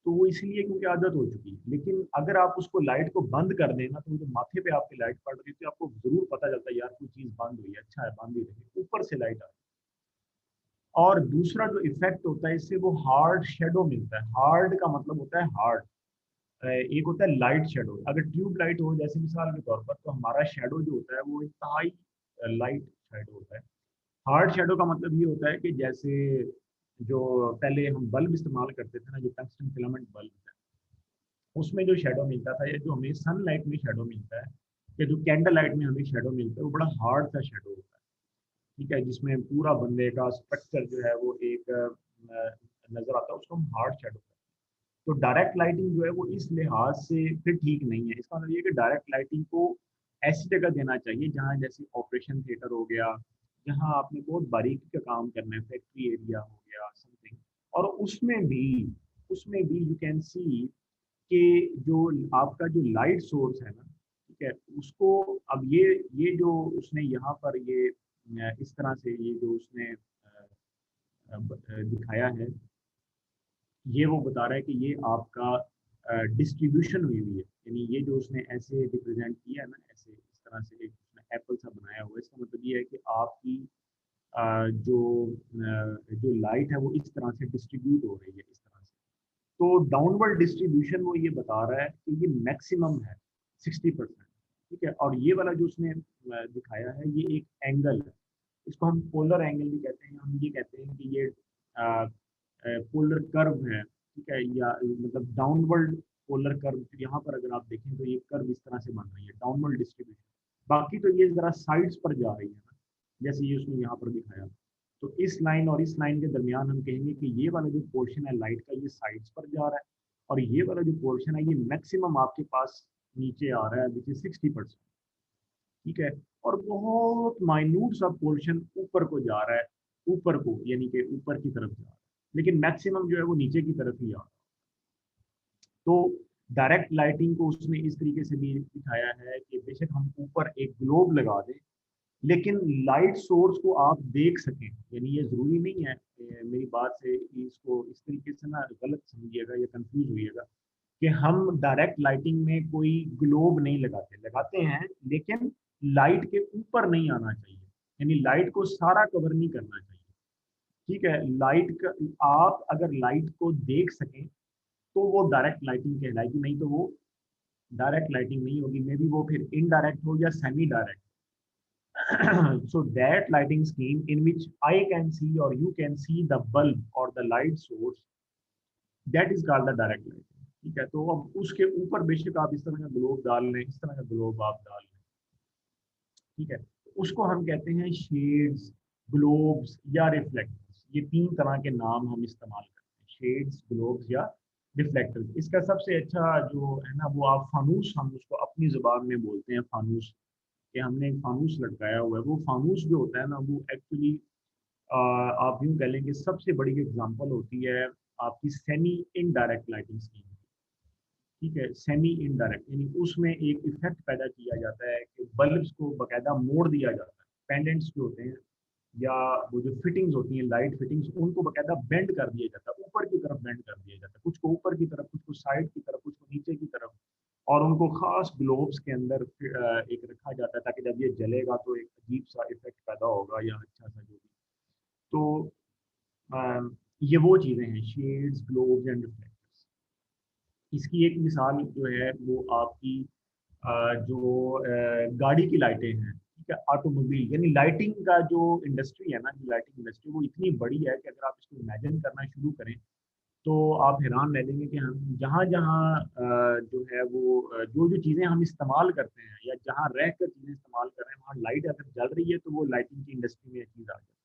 तो वो इसलिए क्योंकि आदत हो चुकी है। लेकिन अगर आप उसको लाइट को बंद कर देना, तो जो माथे पे आपकी लाइट पड़ रही थी आपको जरूर पता चलता है यार कोई चीज़ बंद हुई है, अच्छा है बंद ही रही, ऊपर से लाइट आ रही है। और दूसरा जो इफेक्ट होता है इससे, वो हार्ड शेडो मिलता है। हार्ड का मतलब होता है हार्ड। एक होता है लाइट शेडो। अगर ट्यूब लाइट हो जैसे मिसाल के तौर पर, तो हमारा शेडो जो होता है वो इंतहाई लाइट शेडो होता है। हार्ड शेडो का मतलब ये होता है कि जैसे जो पहले हम बल्ब इस्तेमाल करते थे ना, जो टंगस्टन फिलामेंट बल्ब है, उसमें जो शेडो मिलता था या जो हमें सनलाइट में शेडो मिलता है या जो कैंडल लाइट में हमें शेडो मिलता है, वो बड़ा हार्ड सा शेडो होता है। ठीक है, जिसमें पूरा बंदे का स्ट्रक्चर जो है वो एक नजर आता है, उसको हम हार्ड शेडो कहते हैं। तो डायरेक्ट लाइटिंग जो है वो इस लिहाज से फिर ठीक नहीं है। इसका मतलब ये है कि डायरेक्ट लाइटिंग को ऐसी जगह देना चाहिए जहाँ जैसे ऑपरेशन थिएटर हो गया, जहाँ आपने बहुत बारीकी का काम करना है, फैक्ट्री एरिया हो गया समथिंग, और उसमें भी यू कैन सी कि जो आपका जो लाइट सोर्स है ना, ठीक है, उसको अब ये जो उसने यहाँ पर ये इस तरह से ये जो उसने दिखाया है, ये वो बता रहा है कि ये आपका डिस्ट्रीब्यूशन हुई हुई है, यानी ये जो उसने ऐसे रिप्रेजेंट किया है ना, ऐसे इस तरह से एक उसने एप्पल सा बनाया हुआ है, इसका मतलब ये है कि आपकी जो लाइट है वो इस तरह से डिस्ट्रीब्यूट हो रही है, इस तरह से। तो डाउनवर्ड डिस्ट्रीब्यूशन वो ये बता रहा है कि ये मैक्सिमम है 60%, ठीक है। और ये वाला जो उसने दिखाया है ये एक एंगल है, इसको हम पोलर एंगल भी कहते हैं, हम ये कहते हैं कि ये पोलर कर्व है, ठीक है, या मतलब डाउनवर्ड पोलर कर्व। यहाँ पर अगर आप देखें तो ये कर्व इस तरह से बन रही है, डाउनवर्ड डिस्ट्रीब्यूशन। बाकी तो ये जरा साइड्स पर जा रही है ना, जैसे ये उसने यहाँ पर दिखाया। तो इस लाइन और इस लाइन के दरमियान हम कहेंगे कि ये वाला जो पोर्शन है लाइट का, ये साइड्स पर जा रहा है, और ये वाला जो पोर्शन है ये मैक्सिमम आपके पास नीचे आ रहा है, विच इज 60%, ठीक है। और बहुत माइन्यूट सा पोर्शन ऊपर को जा रहा है, ऊपर को यानी कि ऊपर की तरफ जा रहा है, लेकिन मैक्सिमम जो है वो नीचे की तरफ ही आ रहा है। तो डायरेक्ट लाइटिंग को उसने इस तरीके से भी दिखाया है कि बेशक हम ऊपर एक ग्लोब लगा दें, लेकिन लाइट सोर्स को आप देख सकें, यानी ये ज़रूरी नहीं है, मेरी बात से इसको इस तरीके से ना गलत समझिएगा या कंफ्यूज होइएगा, कि हम डायरेक्ट लाइटिंग में कोई ग्लोब नहीं लगाते, लगाते हैं लेकिन लाइट के ऊपर नहीं आना चाहिए, यानी लाइट को सारा कवर नहीं करना चाहिए, ठीक है। लाइट का, आप अगर लाइट को देख सकें तो वो डायरेक्ट लाइटिंग कहलाएगी, नहीं तो वो डायरेक्ट लाइटिंग नहीं होगी, मे बी वो फिर इनडायरेक्ट हो या semi direct. So that lighting scheme in which I can see or you can see the bulb or the light source, that is called the direct lighting, ठीक है। तो अब उसके ऊपर बेशक आप इस तरह का ग्लोब डाल लें, इस तरह का ग्लोब आप डाल लें, ठीक है, तो उसको हम कहते हैं शेड्स, ग्लोब्स या रिफ्लेक्टर्स। ये तीन तरह के नाम हम इस्तेमाल करते हैं, शेड्स, ग्लोब्स या रिफ्लेक्टर्स। इसका सबसे अच्छा जो है ना वो आप फानूस, हम उसको अपनी जुबान में बोलते हैं फानूस, कि हमने एक फानूस लटकाया हुआ है। वो फानूस जो होता है ना वो एक्चुअली आप यूँ कह लें कि सबसे बड़ी एग्जांपल होती है आपकी सेमी इनडायरेक्ट लाइटिंग स्कीम, ठीक है। सेमी इनडायरेक्ट यानी उसमें एक इफेक्ट पैदा किया जाता है कि बल्ब्स को बकायदा मोड़ दिया जाता है, पेंडेंट्स जो होते हैं या वो जो फिटिंग्स होती हैं, लाइट फिटिंग्स, उनको बकायदा बेंड कर दिया जाता है, ऊपर की तरफ बेंड कर दिया जाता है, कुछ को ऊपर की तरफ, कुछ को साइड की तरफ, कुछ को नीचे की तरफ, और उनको खास ग्लोब्स के अंदर एक रखा जाता है ताकि जब ये जलेगा तो एक अजीब सा इफेक्ट पैदा होगा या अच्छा सा जो भी। तो ये वो चीज़ें हैं, शेड्स, ग्लोब्स एंड रिफ्लेक्टर्स। इसकी एक मिसाल जो है वो आपकी जो गाड़ी की लाइटें हैं, ठीक है, ऑटोमोबाइल, यानी लाइटिंग का जो इंडस्ट्री है ना, जो लाइटिंग इंडस्ट्री वो इतनी बड़ी है कि अगर आप इसको इमेजिन करना शुरू करें तो आप हैरान रह जाएंगे कि हम जहाँ जहाँ जो है वो जो जो चीज़ें हम इस्तेमाल करते हैं या जहाँ रह कर चीज़ें इस्तेमाल कर रहे हैं वहाँ लाइट अगर जल रही है तो वो लाइटिंग की इंडस्ट्री में चीज़ आ जाती है।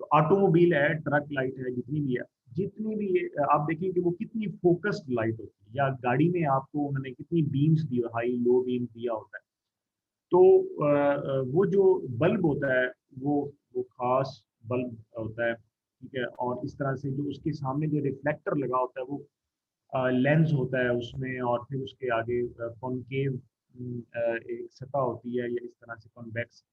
तो ऑटोमोबाइल है, ट्रक लाइट है, जितनी भी है, जितनी भी ये आप देखिए कि वो कितनी फोकस्ड लाइट होती है, या गाड़ी में आपको उन्होंने कितनी बीम्स दी, हाई लो बीम दिया होता है। तो वो जो बल्ब होता है वो वो खास बल्ब होता है, ठीक है। और इस तरह से जो उसके सामने जो रिफ्लेक्टर लगा होता है वो लेंस होता है उसमें, और फिर उसके आगे कॉनकेव एक सतह होती है या इस तरह से कॉन्वेक्स।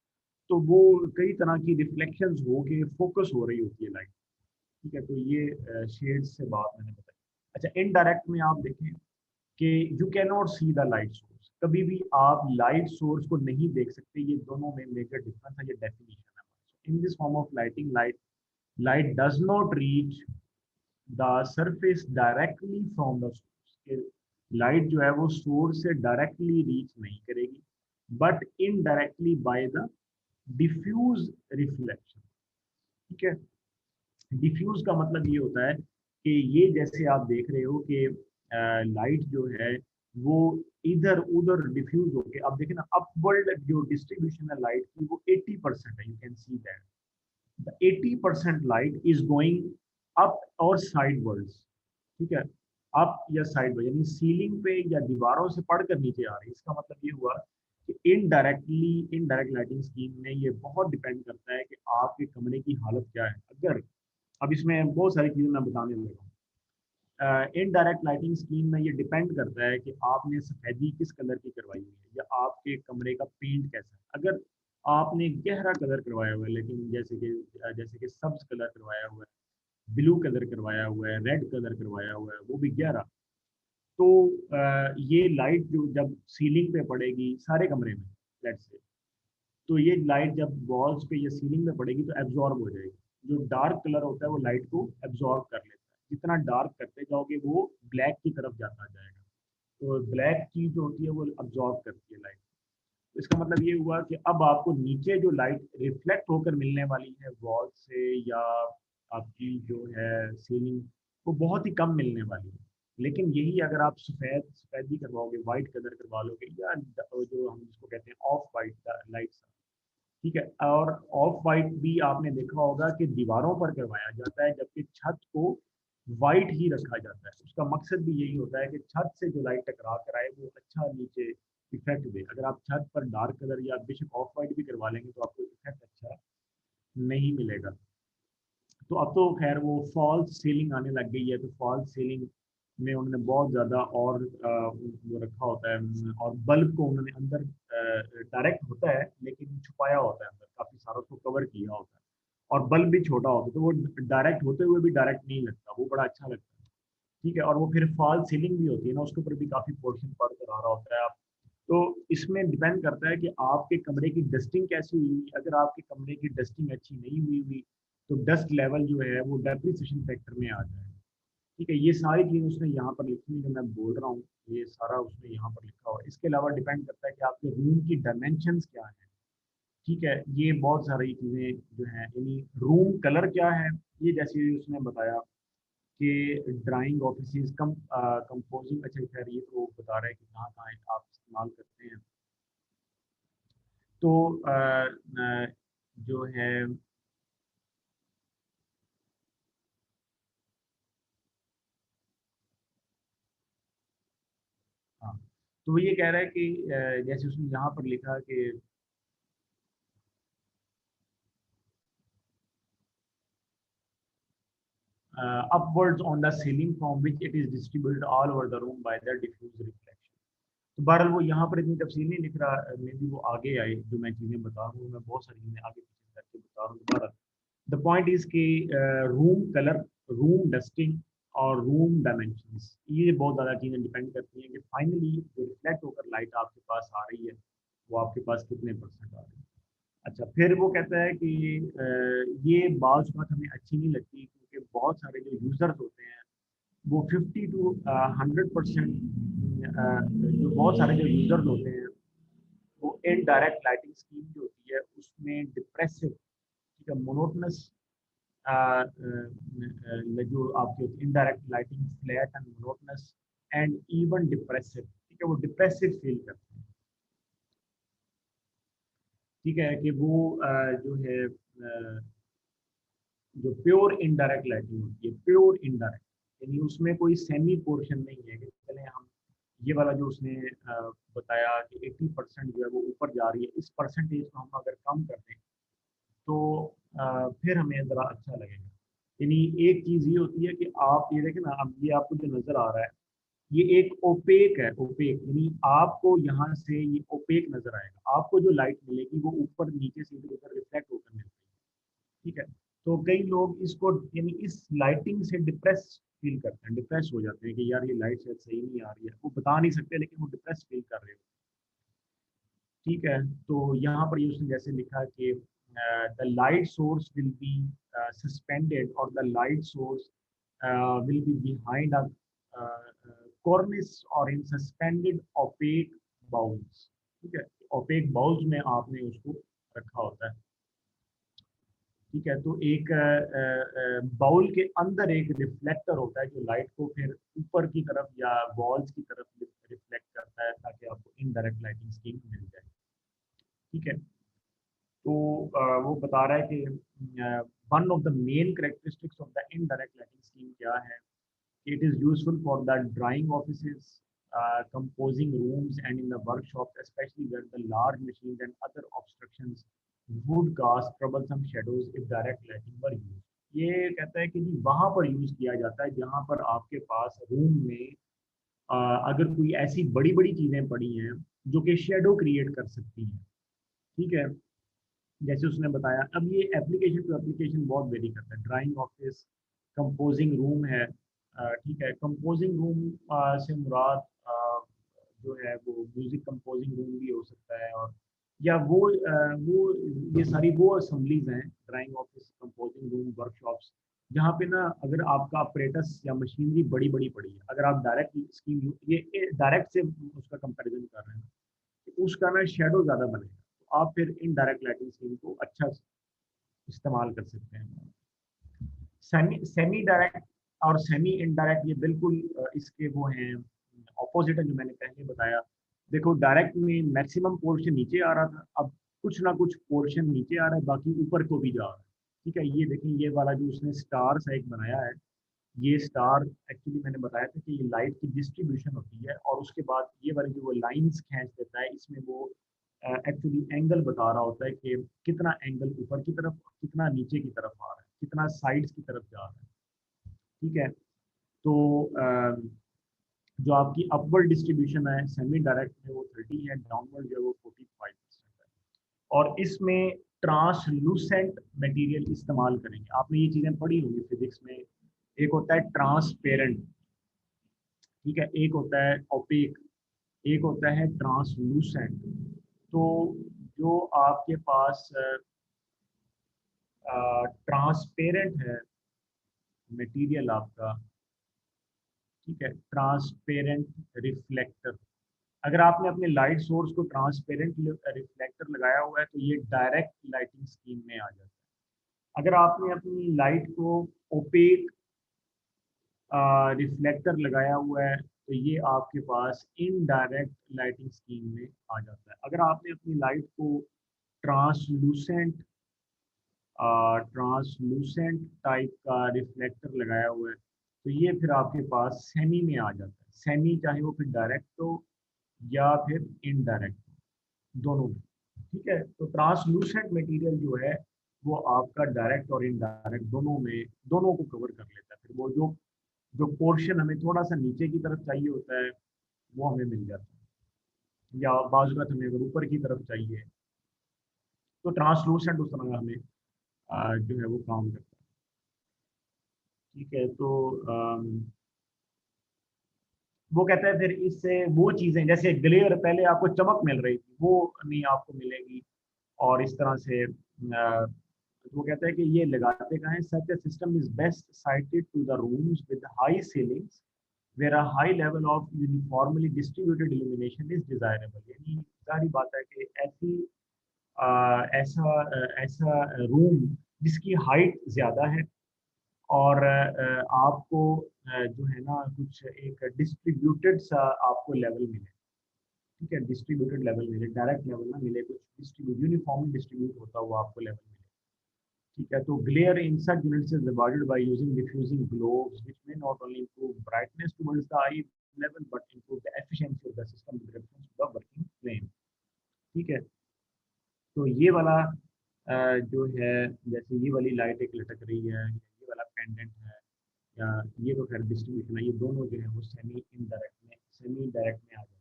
तो वो कई तरह की रिफ्लेक्शंस हो के फोकस हो रही होती है लाइट, ठीक है। तो ये शेड्स से बात मैंने बताई। अच्छा, इनडायरेक्ट में आप देखें कि you can not see the light source, कभी भी आप लाइट सोर्स को नहीं देख सकते, ये दोनों में मेजर डिफरेंस है, ये डेफिनेशन है। In this form of lighting, light does not reach the surface directly from the source. Light जो है वो सोर्स से डायरेक्टली रीच नहीं करेगी, but indirectly by the diffuse reflection, ठीक है। डिफ्यूज का मतलब ये होता है कि ये जैसे आप देख रहे हो कि लाइट जो है वो इधर उधर डिफ्यूज होके, आप देखें ना, अपवर्ड जो डिस्ट्रीब्यूशन है लाइट की वो 80% है, you can see that the 80% light is going up और साइडवर्ड्स, ठीक है, अप या साइडवर्ड, यानी सीलिंग पे या दीवारों से पढ़कर नीचे आ रही है। इसका मतलब ये हुआ कि इनडायरेक्ट लाइटिंग स्कीम में ये बहुत डिपेंड करता है कि आपके कमरे की हालत क्या है। अगर अब इसमें बहुत सारी चीज़ें मैं बताने लगा हूँ। इनडायरेक्ट लाइटिंग स्कीम में ये डिपेंड करता है कि आपने सफेदी किस कलर की करवाई हुई है या आपके कमरे का पेंट कैसा है। अगर आपने गहरा कलर करवाया हुआ है, लेकिन जैसे कि सब्ज कलर करवाया हुआ है, ब्लू कलर करवाया हुआ है, रेड कलर करवाया हुआ है, वो भी गहरा, तो ये लाइट जो जब सीलिंग पे पड़ेगी सारे कमरे में, लेट्स से, तो ये लाइट जब वॉल्स पे या सीलिंग में पड़ेगी तो एब्जॉर्ब हो जाएगी। जो डार्क कलर होता है वो लाइट को एब्जॉर्ब कर लेता है, जितना डार्क करते जाओगे वो ब्लैक की तरफ जाता जाएगा। तो ब्लैक चीज जो होती है वो एब्जॉर्ब करती है लाइट। तो इसका मतलब ये हुआ कि अब आपको नीचे जो लाइट रिफ्लेक्ट होकर मिलने वाली है वॉल से या आपकी जो है सीलिंग, वो बहुत ही कम मिलने वाली है। लेकिन यही अगर आप सफेदी करवाओगे, व्हाइट कलर करवा लोगे, या जो हम जिसको कहते हैं ऑफ वाइट लाइट्स, ठीक है, और ऑफ वाइट भी आपने देखा होगा कि दीवारों पर करवाया जाता है, जबकि छत को वाइट ही रखा जाता है। उसका मकसद भी यही होता है कि छत से जो लाइट टकरा कर आए वो अच्छा नीचे इफेक्ट दे। अगर आप छत पर डार्क कलर या बेशक ऑफ वाइट भी करवा लेंगे तो आपको इफेक्ट अच्छा नहीं मिलेगा। तो अब तो खैर वो फॉल्स सीलिंग आने लग गई है, तो फॉल्स सीलिंग में उन्होंने बहुत ज़्यादा और वो रखा होता है, और बल्ब को उन्होंने अंदर डायरेक्ट होता है लेकिन छुपाया होता है, अंदर काफ़ी सारा उसको कवर किया होता है, और बल्ब भी छोटा होता है, तो वो डायरेक्ट होते हुए भी डायरेक्ट नहीं लगता, वो बड़ा अच्छा लगता है। ठीक है, और वो फिर फॉल सीलिंग भी होती है ना, उसके ऊपर भी काफ़ी पोर्शन पड़ कर आ रहा होता है। आप तो इसमें डिपेंड करता है कि आपके कमरे की डस्टिंग कैसी हुई। अगर आपके कमरे की डस्टिंग अच्छी नहीं हुई तो डस्ट लेवल जो है वो डेप्रिसिएशन फैक्टर में आ जाएगा। ठीक है, ये सारी चीज़ उसने यहाँ पर लिखी हुई जो मैं बोल रहा हूँ, ये सारा उसने यहाँ पर लिखा हुआ है। इसके अलावा डिपेंड करता है कि आपके रूम की डायमेंशंस क्या है। ठीक है, ये बहुत सारी चीज़ें जो हैं, यानी रूम कलर क्या है, ये जैसे उसने बताया कि ड्राइंग ऑफिस कम कंपोजिंग, अच्छा खैर ये तो बता रहे हैं कि कहाँ कहाँ आप इस्तेमाल करते हैं। तो जो है, हाँ, तो वो ये कह रहा है कि जैसे उसने यहाँ पर लिखा कि upwards on the ceiling from which it is distributed all over the room by the diffuse reflection। तो बहरहाल वो यहाँ पर इतनी तफसील नहीं लिख रहा, मे बी वो आगे आए जो मैं चीज़ें बता रहा हूँ, मैं बहुत सारी चीज़ें आगे पीछे करके बता रहा हूँ। बहरहाल द पॉइंट इज कि रूम कलर, रूम डस्टिंग और रूम डायमेंशंस, ये बहुत ज़्यादा चीज़ें डिपेंड करती हैं कि फाइनली जो रिफ्लेक्ट होकर लाइट आपके पास आ रही है वो आपके पास कितने परसेंट आ रही है। अच्छा, फिर वो कहता है कि ये बात हमें अच्छी नहीं लगती, क्योंकि बहुत सारे जो यूज़र्स होते हैं वो 50 to 100% जो बहुत सारे जो यूज़र्स होते हैं वो इनडायरेक्ट लाइटिंग स्कीम जो होती है उसमें डिप्रेसिव, ठीक है, मोनोटनस, जो आपके indirect lighting flat and monotonous and even depressive, ठीक है, वो डिप्रेसिव फील करते हैं। ठीक है, कि वो जो है जो प्योर इनडायरेक्ट लाइटिंग होती है, प्योर इनडायरेक्ट, यानी उसमें कोई सेमी पोर्शन नहीं है कि चले हम ये वाला जो उसने बताया कि 80% जो है वो ऊपर जा रही है, इस परसेंटेज को हम अगर कम कर दें तो फिर हमें ज़रा अच्छा लगेगा। यानी एक चीज़ ये होती है कि आप ये देखें ना, अब ये आपको जो नज़र आ रहा है ये एक ओपेक है, ओपेक यानी आपको यहाँ से ये ओपेक नज़र आएगा, आपको जो लाइट मिलेगी वो ऊपर नीचे से इधर उधर रिफ्लेक्ट होकर मिलेगी। ठीक है, तो कई लोग इसको यानी इस लाइटिंग से डिप्रेस फील करते हैं, डिप्रेस हो जाते हैं कि यार ये लाइट शायद सही नहीं आ रही है, वो बता नहीं सकते लेकिन वो डिप्रेस फील कर रहे हो। ठीक है, तो यहाँ पर ये उसने जैसे लिखा कि the light source will be suspended और the light source will be behind a cornice और इन सस्पेंडेड ओपेक बाउल्स। ठीक है, ओपेक बाउल्स में आपने उसको रखा होता है। ठीक है, तो एक बाउल के अंदर एक रिफ्लेक्टर होता है जो लाइट को फिर ऊपर की तरफ या वॉल्स की तरफ रिफ्लेक्ट करता है ताकि आपको इनडायरेक्ट लाइटिंग स्कीम मिल जाए। ठीक है, तो वो बता रहा है कि one of the main characteristics of the indirect lighting scheme क्या है, it is useful for the drawing offices, composing rooms and in the workshops, especially where the large machines and other obstructions would cast troublesome shadows if direct lighting were used. ये कहता है कि जी वहां पर यूज किया जाता है जहां पर आपके पास रूम में अगर कोई ऐसी बड़ी बड़ी चीजें पड़ी हैं जो कि शेडो क्रिएट कर सकती हैं, ठीक है। जैसे उसने बताया, अब ये एप्लीकेशन टू एप्लीकेशन बहुत वेरी करता है। ड्राइंग ऑफिस, कंपोजिंग रूम है, ठीक है। कंपोजिंग रूम से मुराद जो है वो म्यूजिक कंपोजिंग रूम भी हो सकता है, और या वो ये सारी वो असेंबलीज हैं, drawing office, composing room, workshops, जहाँ पे ना अगर आपका अपरेटस या मशीनरी बड़ी बड़ी पड़ी है, अगर आप डायरेक्ट स्कीम ये डायरेक्ट से उसका कंपैरिजन कर रहे हैं, तो उसका ना शेडो ज़्यादा बनेगा, तो आप फिर इनडायरेक्ट लाइटिंग स्कीम को अच्छा इस्तेमाल कर सकते हैं। सेमी सेमी डायरेक्ट और सेमी इनडायरेक्ट ये बिल्कुल इसके वो हैं, ऑपोजिट है जो मैंने पहले बताया। देखो डायरेक्ट में मैक्सिमम पोर्शन नीचे आ रहा था, अब कुछ ना कुछ पोर्शन नीचे आ रहा है, बाकी ऊपर को भी जा रहा है, ठीक है। ये देखें, ये वाला जो उसने स्टार सा एक बनाया है, ये स्टार एक्चुअली मैंने बताया था कि ये लाइट की डिस्ट्रीब्यूशन होती है, और उसके बाद ये वाली जो वो लाइंस खींच देता है, इसमें वो एक्चुअली एंगल बता रहा होता है कि कितना एंगल ऊपर की तरफ, कितना नीचे की तरफ आ रहा है, कितना साइड्स की तरफ जा रहा है, ठीक है। तो जो आपकी अपवर्ड डिस्ट्रीब्यूशन है सेमी डायरेक्ट में वो 30 है, डाउनवर्ड जो है वो 45% है। और इसमें ट्रांसलूसेंट मटेरियल इस्तेमाल करेंगे। आपने ये चीज़ें पढ़ी होंगी फिजिक्स में, एक होता है ट्रांसपेरेंट, ठीक है, एक होता है ओपेक, एक होता है ट्रांसलूसेंट। तो जो आपके पास ट्रांसपेरेंट है मटेरियल आपका, ठीक है, ट्रांसपेरेंट रिफ्लेक्टर, अगर आपने अपने लाइट सोर्स को ट्रांसपेरेंट रिफ्लेक्टर लगाया हुआ है तो ये डायरेक्ट लाइटिंग स्कीम में आ जाता है। अगर आपने अपनी लाइट को ओपेक रिफ्लेक्टर लगाया हुआ है तो ये आपके पास इनडायरेक्ट लाइटिंग स्कीम में आ जाता है। अगर आपने अपनी लाइट को ट्रांसलूसेंट ट्रांसलूसेंट टाइप का रिफ्लेक्टर लगाया हुआ है तो ये फिर आपके पास सेमी में आ जाता है। सेमी चाहे वो फिर डायरेक्ट हो या फिर इनडायरेक्ट, दोनों में, ठीक है। तो ट्रांसलूसेंट मटेरियल जो है वो आपका डायरेक्ट और इनडायरेक्ट दोनों में, दोनों को कवर कर लेता है। फिर वो जो जो पोर्शन हमें थोड़ा सा नीचे की तरफ चाहिए होता है वो हमें मिल जाता है, या बाजू का हमें अगर ऊपर की तरफ चाहिए तो ट्रांसलूसेंट उस तरह हमें जो है वो काम करता है, ठीक है। तो वो कहता है फिर इससे वो चीज़ें जैसे ग्लेयर पहले आपको चमक मिल रही थी वो नहीं आपको मिलेगी, और इस तरह से वो कहता है कि ये लगाते कहाँ हैं, such a system is best sited to the rooms with high ceilings where a high level of uniformly distributed illumination is desirable. यानी सारी बात है कि ऐसा रूम जिसकी हाइट ज़्यादा है और आपको जो है ना कुछ एक डिस्ट्रीब्यूटेड सा आपको लेवल मिले, ठीक है, डिस्ट्रीब्यूटेड लेवल मिले, डायरेक्ट लेवल ना मिले, कुछ डिस्ट्रीब्यूट यूनिफॉर्मली डिस्ट्रीब्यूट होता हुआ आपको लेवल मिले, ठीक है। तो glare in such units is avoided by using diffusing globes which may not only improve brightness towards the eye level but improve the efficiency of the system with reference to the working plane, ठीक है। तो ये वाला जो है, जैसे ये वाली लाइट एक लटक रही है, ये वाला पेंडेंट है, या ये तो खैर डिस्ट्रीब्यूशन है, ये दोनों जो है वो सेमी डायरेक्ट में आ जाते हैं।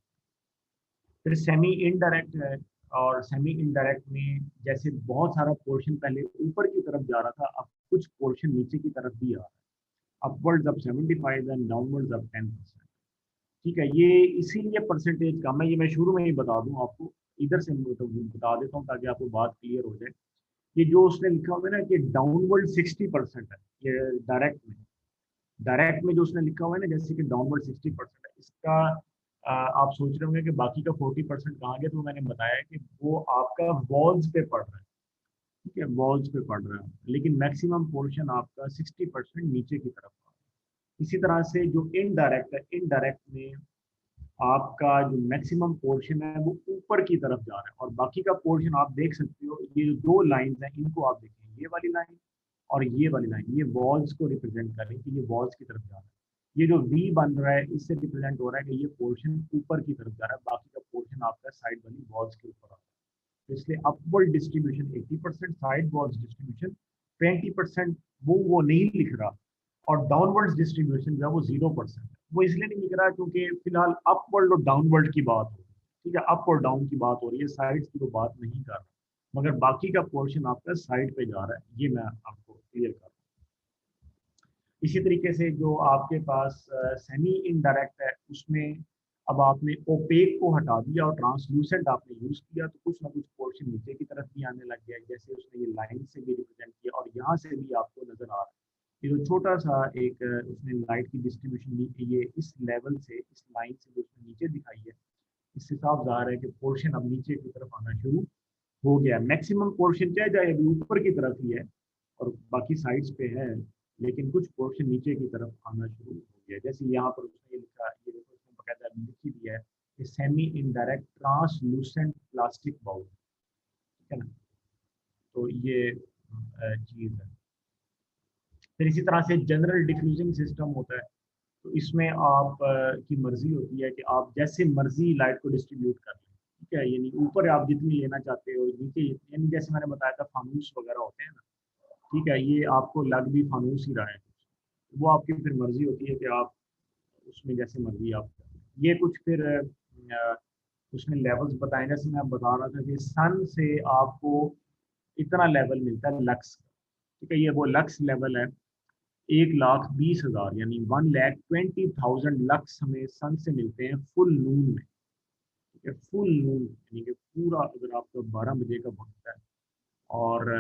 फिर सेमी इनडायरेक्ट है, और सेमी इनडायरेक्ट में जैसे बहुत सारा पोर्शन पहले ऊपर की तरफ जा रहा था, अब कुछ पोर्शन नीचे की तरफ भी आ रहा है, अपवर्ड्स अब 75 एंड डाउनवर्ड्स अब 10%, ठीक है। ये इसीलिए परसेंटेज कम है, ये मैं शुरू में ही बता दूं आपको, इधर से तो बता देता हूँ ताकि आपको बात क्लियर हो जाए। ये जो उसने लिखा हुआ है ना कि डाउनवर्ड 60% है, ये डायरेक्ट में जो उसने लिखा हुआ है ना, जैसे कि डाउनवर्ड 60% है, इसका आप सोच रहे होंगे कि बाकी का 40% कहाँ गया, तो मैंने बताया कि वो आपका वॉल्स पे पड़ रहा है, ठीक है, वॉल्स पे पड़ रहा है, लेकिन मैक्सिमम पोर्शन आपका 60% नीचे की तरफ आ रहा है। इसी तरह से जो इनडायरेक्ट है, इनडायरेक्ट में आपका जो मैक्सिमम पोर्शन है वो ऊपर की तरफ जा रहा है, और बाकी का पोर्शन आप देख सकते हो, ये जो दो लाइंस हैं इनको आप देखें, ये वाली लाइन और ये वाली लाइन, ये वॉल्स को रिप्रेजेंट कर रही है कि ये वॉल्स की तरफ जा रहा है। ये जो V बन रहा है इससे रिप्रेजेंट हो रहा है कि ये पोर्शन ऊपर की तरफ जा रहा है, बाकी का पोर्शन आपका साइड वाली वॉल्स के ऊपर आ रहा है। तो इसलिए upward distribution 80%, side walls distribution 20%, वो नहीं लिख रहा। और डाउनवर्ड डिस्ट्रीब्यूशन जो है वो 0% है। वो इसलिए नहीं लिख रहा क्योंकि फिलहाल अपवर्ड और डाउनवर्ड की बात हो रही है, ठीक है, अप और डाउन की बात हो रही है, साइड्स की तो बात नहीं कर रहा, मगर बाकी का पोर्शन आपका साइड पे जा रहा है, ये मैं आपको क्लियर कर रहा हूँ। इसी तरीके से जो आपके पास सेमी इनडायरेक्ट है, उसमें अब आपने ओपेक को हटा दिया और ट्रांसलूसेंट आपने यूज किया, तो कुछ ना कुछ पोर्शन नीचे की तरफ भी आने लग गया, जैसे उसने ये लाइन से भी रिप्रेजेंट किया और यहाँ से भी आपको नजर आ रहा है। ये जो छोटा सा एक उसने लाइट की डिस्ट्रीब्यूशन ये इस लेवल से, इस लाइन से जो उसने नीचे दिखाई है, इससे साफ ज़ाहिर है कि पोर्शन अब नीचे की तरफ आना शुरू हो गया। मैक्सिमम पोर्शन चाहे जाए अभी ऊपर की तरफ ही है और बाकी साइड्स पे है, लेकिन कुछ पोर्शन नीचे की तरफ आना शुरू हो गया। जैसे यहाँ पर उसने ये लिखा, ये देखो उसने बकायदा लिखी दिया है कि semi indirect translucent plastic bowl, ठीक है ना। तो ये चीज़ है। फिर इसी तरह से जनरल डिफ्यूजिंग सिस्टम होता है, तो इसमें आप की मर्जी होती है कि आप जैसे मर्जी लाइट को डिस्ट्रीब्यूट कर लें, ठीक है, यानी ऊपर आप जितनी लेना चाहते हो, नीचे, यानी जैसे मैंने बताया था फानूस वगैरह होते हैं ना, ठीक है, ये आपको लग भी फानूस ही रहा है, वो आपकी फिर मर्जी होती है कि आप उसमें जैसे मर्जी आप ये कुछ फिर उसमें लेवल्स बताए, जैसे मैं बता रहा था कि सन से आपको इतना लेवल मिलता है लक्स, ठीक है, ये वो लक्स लेवल है। 1,20,000 यानी 1,20,000 लक्स हमें सन से मिलते हैं फुल नून में, ठीक है, फुल नून यानी कि पूरा अगर आपका 12 बजे का वक्त है और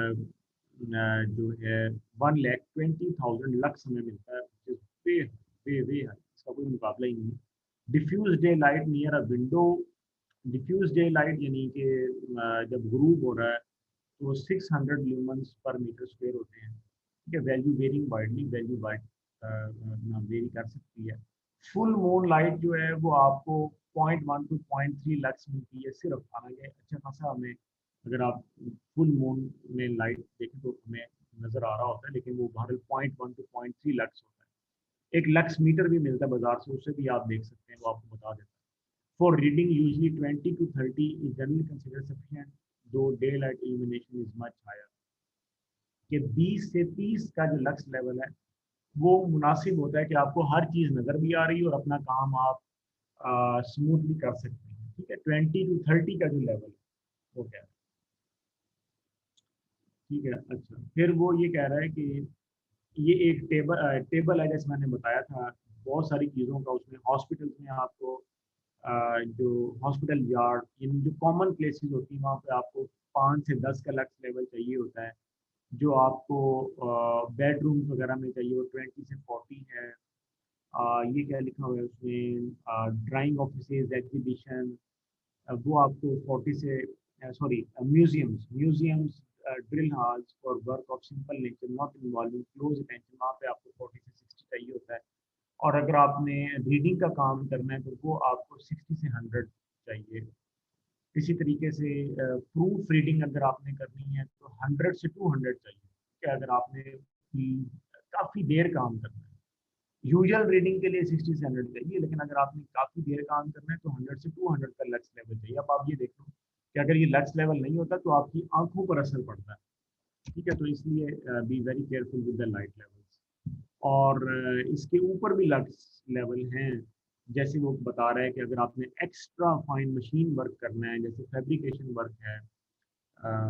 जो है 1,20,000 लक्स हमें मिलता है, वे वे वे है, इसका कोई मुकाबला ही नहीं है। Diffuse day light near a window, diffuse day light यानी कि जब गुरूब हो रहा है तो 600 ल्यूमन्स पर मीटर स्क्वायर होते हैं, ठीक है, value varying widely, value wide vary कर सकती है। फुल मून लाइट जो है वो आपको 0.1 to 0.3 लक्स मिलती है सिर्फ, हालांकि अच्छा खासा हमें, अगर आप फुल मून में लाइट देखें तो हमें नजर आ रहा होता है, लेकिन वो बहरहाल 0.1 to 0.3 लक्स होता है। एक लक्स मीटर भी मिलता है बाजार से, उससे भी आप देख सकते हैं, वो आपको बता देता है। For reading usually 20 to 30 is generally considered sufficient, though daylight illumination is much higher। कि 20 से 30 का जो लक्स लेवल है वो मुनासिब होता है कि आपको हर चीज़ नज़र भी आ रही है और अपना काम आप स्मूथली कर सकते हैं, ठीक है। 20 to 30 का जो लेवल है वो क्या है, ठीक है। अच्छा, फिर वो ये कह रहा है कि ये एक टेबल है, जैसे मैंने बताया था बहुत सारी चीज़ों का, उसमें हॉस्पिटल्स में आपको जो हॉस्पिटल यार्ड यानी जो कॉमन प्लेसेस होती हैं वहाँ पे आपको 5 से 10 का लक्स लेवल चाहिए होता है। जो आपको बेडरूम वगैरह में चाहिए वो 20 से 40 है। ये क्या लिखा हुआ है उसमें, ड्राइंग ऑफिसेज, एग्जीबिशन, वो आपको 40 से, sorry, museums, drill halls for work of simple nature not involving close attention, वहाँ पे आपको 40 से 60 चाहिए होता है। और अगर आपने रीडिंग का काम करना है तो वो आपको 60 से 100 चाहिए। इसी तरीके से प्रूफ रीडिंग अगर आपने करनी है तो 100 से 200 चाहिए, कि अगर आपने काफ़ी देर काम करना है। यूजुअल रीडिंग के लिए 60 से 100 चाहिए, लेकिन अगर आपने काफ़ी देर काम करना है तो 100 से 200 का लक्स लेवल चाहिए। अब आप ये देख लो कि अगर ये लक्स लेवल नहीं होता तो आपकी आंखों पर असर पड़ता है, ठीक है, तो इसलिए be very careful with the light levels. और इसके ऊपर भी लक्स लेवल हैं, जैसे वो बता रहा है कि अगर आपने एक्स्ट्रा फाइन मशीन वर्क करना है, जैसे फैब्रिकेशन वर्क है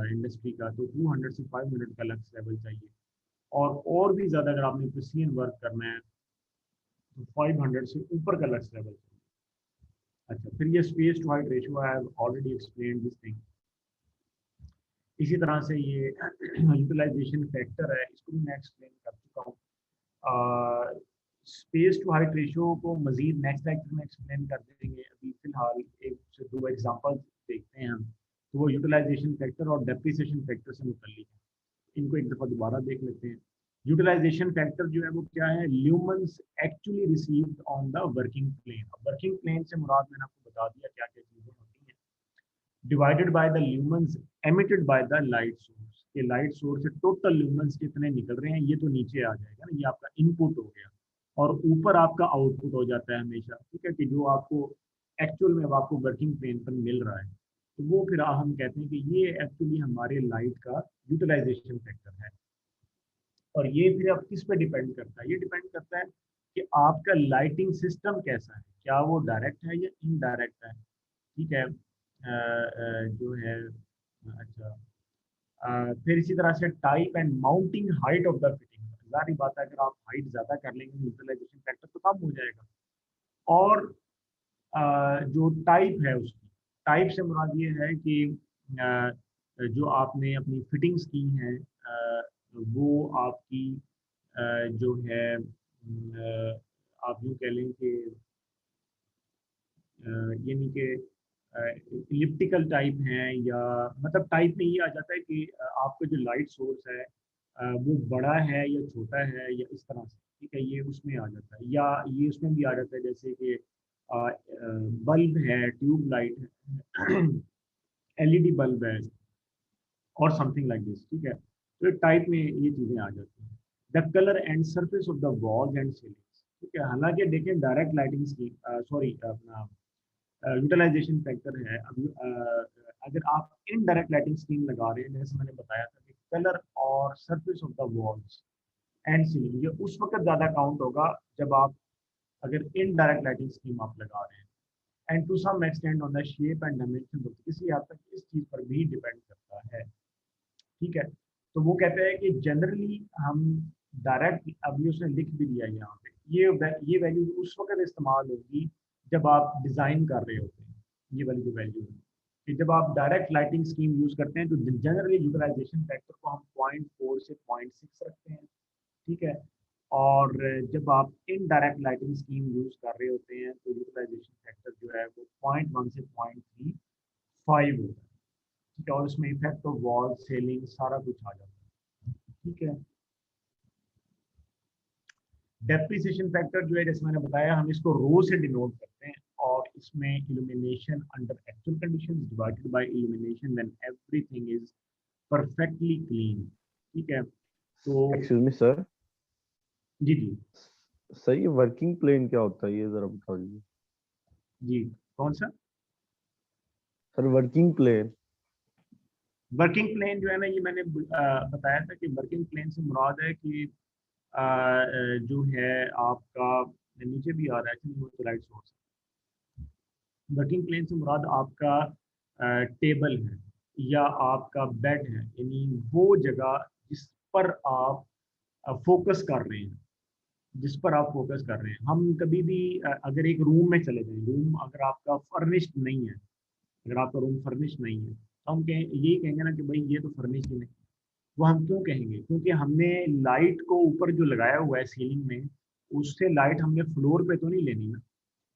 इंडस्ट्री का, तो 200 से 500 का लक्स लेवल चाहिए। और भी ज़्यादा अगर आपने प्रिसीजन वर्क करना है तो 500 से ऊपर का लक्स लेवल चाहिए। अच्छा, फिर ये space to height ratio, I have already explained this thing. इसी तरह से ये यूटिलाइजेशन फैक्टर है, इसको भी मैं एक्सप्लेन कर चुका हूँ। स्पेस टू हाइट रेशियो को मजीद नेक्स्ट लेक्चर में एक्सप्लेन कर देंगे, अभी फिलहाल एक से दो एग्जांपल देखते हैं हम। तो वो यूटिलाइजेशन फैक्टर और डेप्रिसिएशन फैक्टर से मुतल्लिक है, इनको एक दफ़ा दोबारा देख लेते हैं। यूटिलाइजेशन फैक्टर जो है वो क्या है, lumens actually received on the working plane. Working plane से मुराद मैंने आपको बता दिया क्या क्या चीज़ें होती हैं, divided by the ल्यूमन्स emitted by the light source, के लाइट सोर्स से टोटल ल्यूमन्स कितने निकल रहे हैं, ये तो नीचे आ जाएगा ना, ये आपका इनपुट हो गया। और ऊपर आपका आउटपुट हो जाता है हमेशा, ठीक है, कि जो आपको एक्चुअल में अब आपको वर्किंग प्लेन पर मिल रहा है। तो वो फिर हम कहते हैं कि ये एक्चुअली हमारे लाइट का यूटिलाइजेशन फैक्टर है। और ये फिर अब किस पे डिपेंड करता है, ये डिपेंड करता है कि आपका लाइटिंग सिस्टम कैसा है, क्या वो डायरेक्ट है या इनडायरेक्ट है, ठीक है। जो है अच्छा, फिर इसी तरह से type and mounting height of the fitting, जारी बात है अगर आप हाइट ज़्यादा कर लेंगे यूटिलाइजेशन फैक्टर तो कम हो जाएगा। और जो टाइप है उसकी, टाइप से मुराद ये है कि अ, जो आपने अपनी फिटिंग्स की हैं वो आपकी जो है आप यूँ कह लें कि यानी कि इलिप्टिकल टाइप हैं, या मतलब टाइप में ये आ जाता है कि आपका जो लाइट सोर्स है वो बड़ा है या छोटा है या इस तरह से, ठीक है, ये उसमें आ जाता है। या ये उसमें भी आ जाता है जैसे कि बल्ब है, ट्यूब लाइट है, एलईडी बल्ब है, और समथिंग लाइक दिस, ठीक है। तो टाइप में ये चीज़ें आ जाती हैं। The colour and surface of the walls and ceilings, ठीक है। हालांकि देखें डायरेक्ट लाइटिंग की सॉरी अपना यूटिलाइजेशन फैक्टर है। अब अगर आप इनडायरेक्ट लाइटिंग स्कीम लगा रहे हैं, जैसे मैंने बताया था कि कलर और surface of the walls and ceiling, ये उस वक्त ज़्यादा काउंट होगा जब आप अगर इनडायरेक्ट लाइटिंग स्कीम आप लगा रहे हैं। And to some extent on the shape and dimension, किसी हद तक इस चीज़ पर भी डिपेंड करता है, ठीक है। तो वो कहते हैं कि जनरली हम डायरेक्ट, अभी उसने लिख भी दिया है यहाँ पे, ये वैल्यू उस वक्त इस्तेमाल होगी जब आप डिज़ाइन कर रहे होते हैं। ये वाली जो वैल्यू है कि जब आप डायरेक्ट लाइटिंग स्कीम यूज़ करते हैं तो जनरली यूटिलाइजेशन फैक्टर को हम 0.4 से 0.6 रखते हैं, ठीक है। और जब आप इनडायरेक्ट लाइटिंग स्कीम यूज़ कर रहे होते हैं तो यूटिलाइजेशन फैक्टर जो है वो 0.1 से 0.35 होता है, ठीक है। और उसमें इफेक्ट ऑफ वॉल सेलिंग सारा कुछ आ जाता है, ठीक है। डेप्रिसिएशन फैक्टर जो है, जैसे मैंने बताया, हम इसको रो से डिनोट करते हैं, और इसमें illumination under actual conditions divided by illumination when everything is perfectly clean, ठीक है। तो एक्सक्यूज मी सर, जी जी सही वर्किंग प्लेन क्या होता है ये जरा बता दीजिए। जी, कौन सा? Sir working plane. Working plane जो है ना, ये मैंने बताया था कि वर्किंग प्लेन से मुराद है कि जो है आपका, नीचे भी आ रहा है कि वो तो राइट सोर्स, वर्किंग प्लेन से मुराद आपका टेबल है या आपका बेड है, यानी वो जगह जिस पर आप फोकस कर रहे हैं, जिस पर आप फोकस कर रहे हैं। हम कभी भी अगर एक रूम में चले जाएं, रूम अगर आपका फर्निश्ड नहीं है, अगर आपका रूम फर्निश्ड नहीं है तो हम यही कहेंगे ना कि भाई ये तो फर्निश्ड ही नहीं। वो हम क्यों कहेंगे? क्योंकि हमने लाइट को ऊपर जो लगाया हुआ है सीलिंग में, उससे लाइट हमने फ्लोर पे तो नहीं लेनी ना।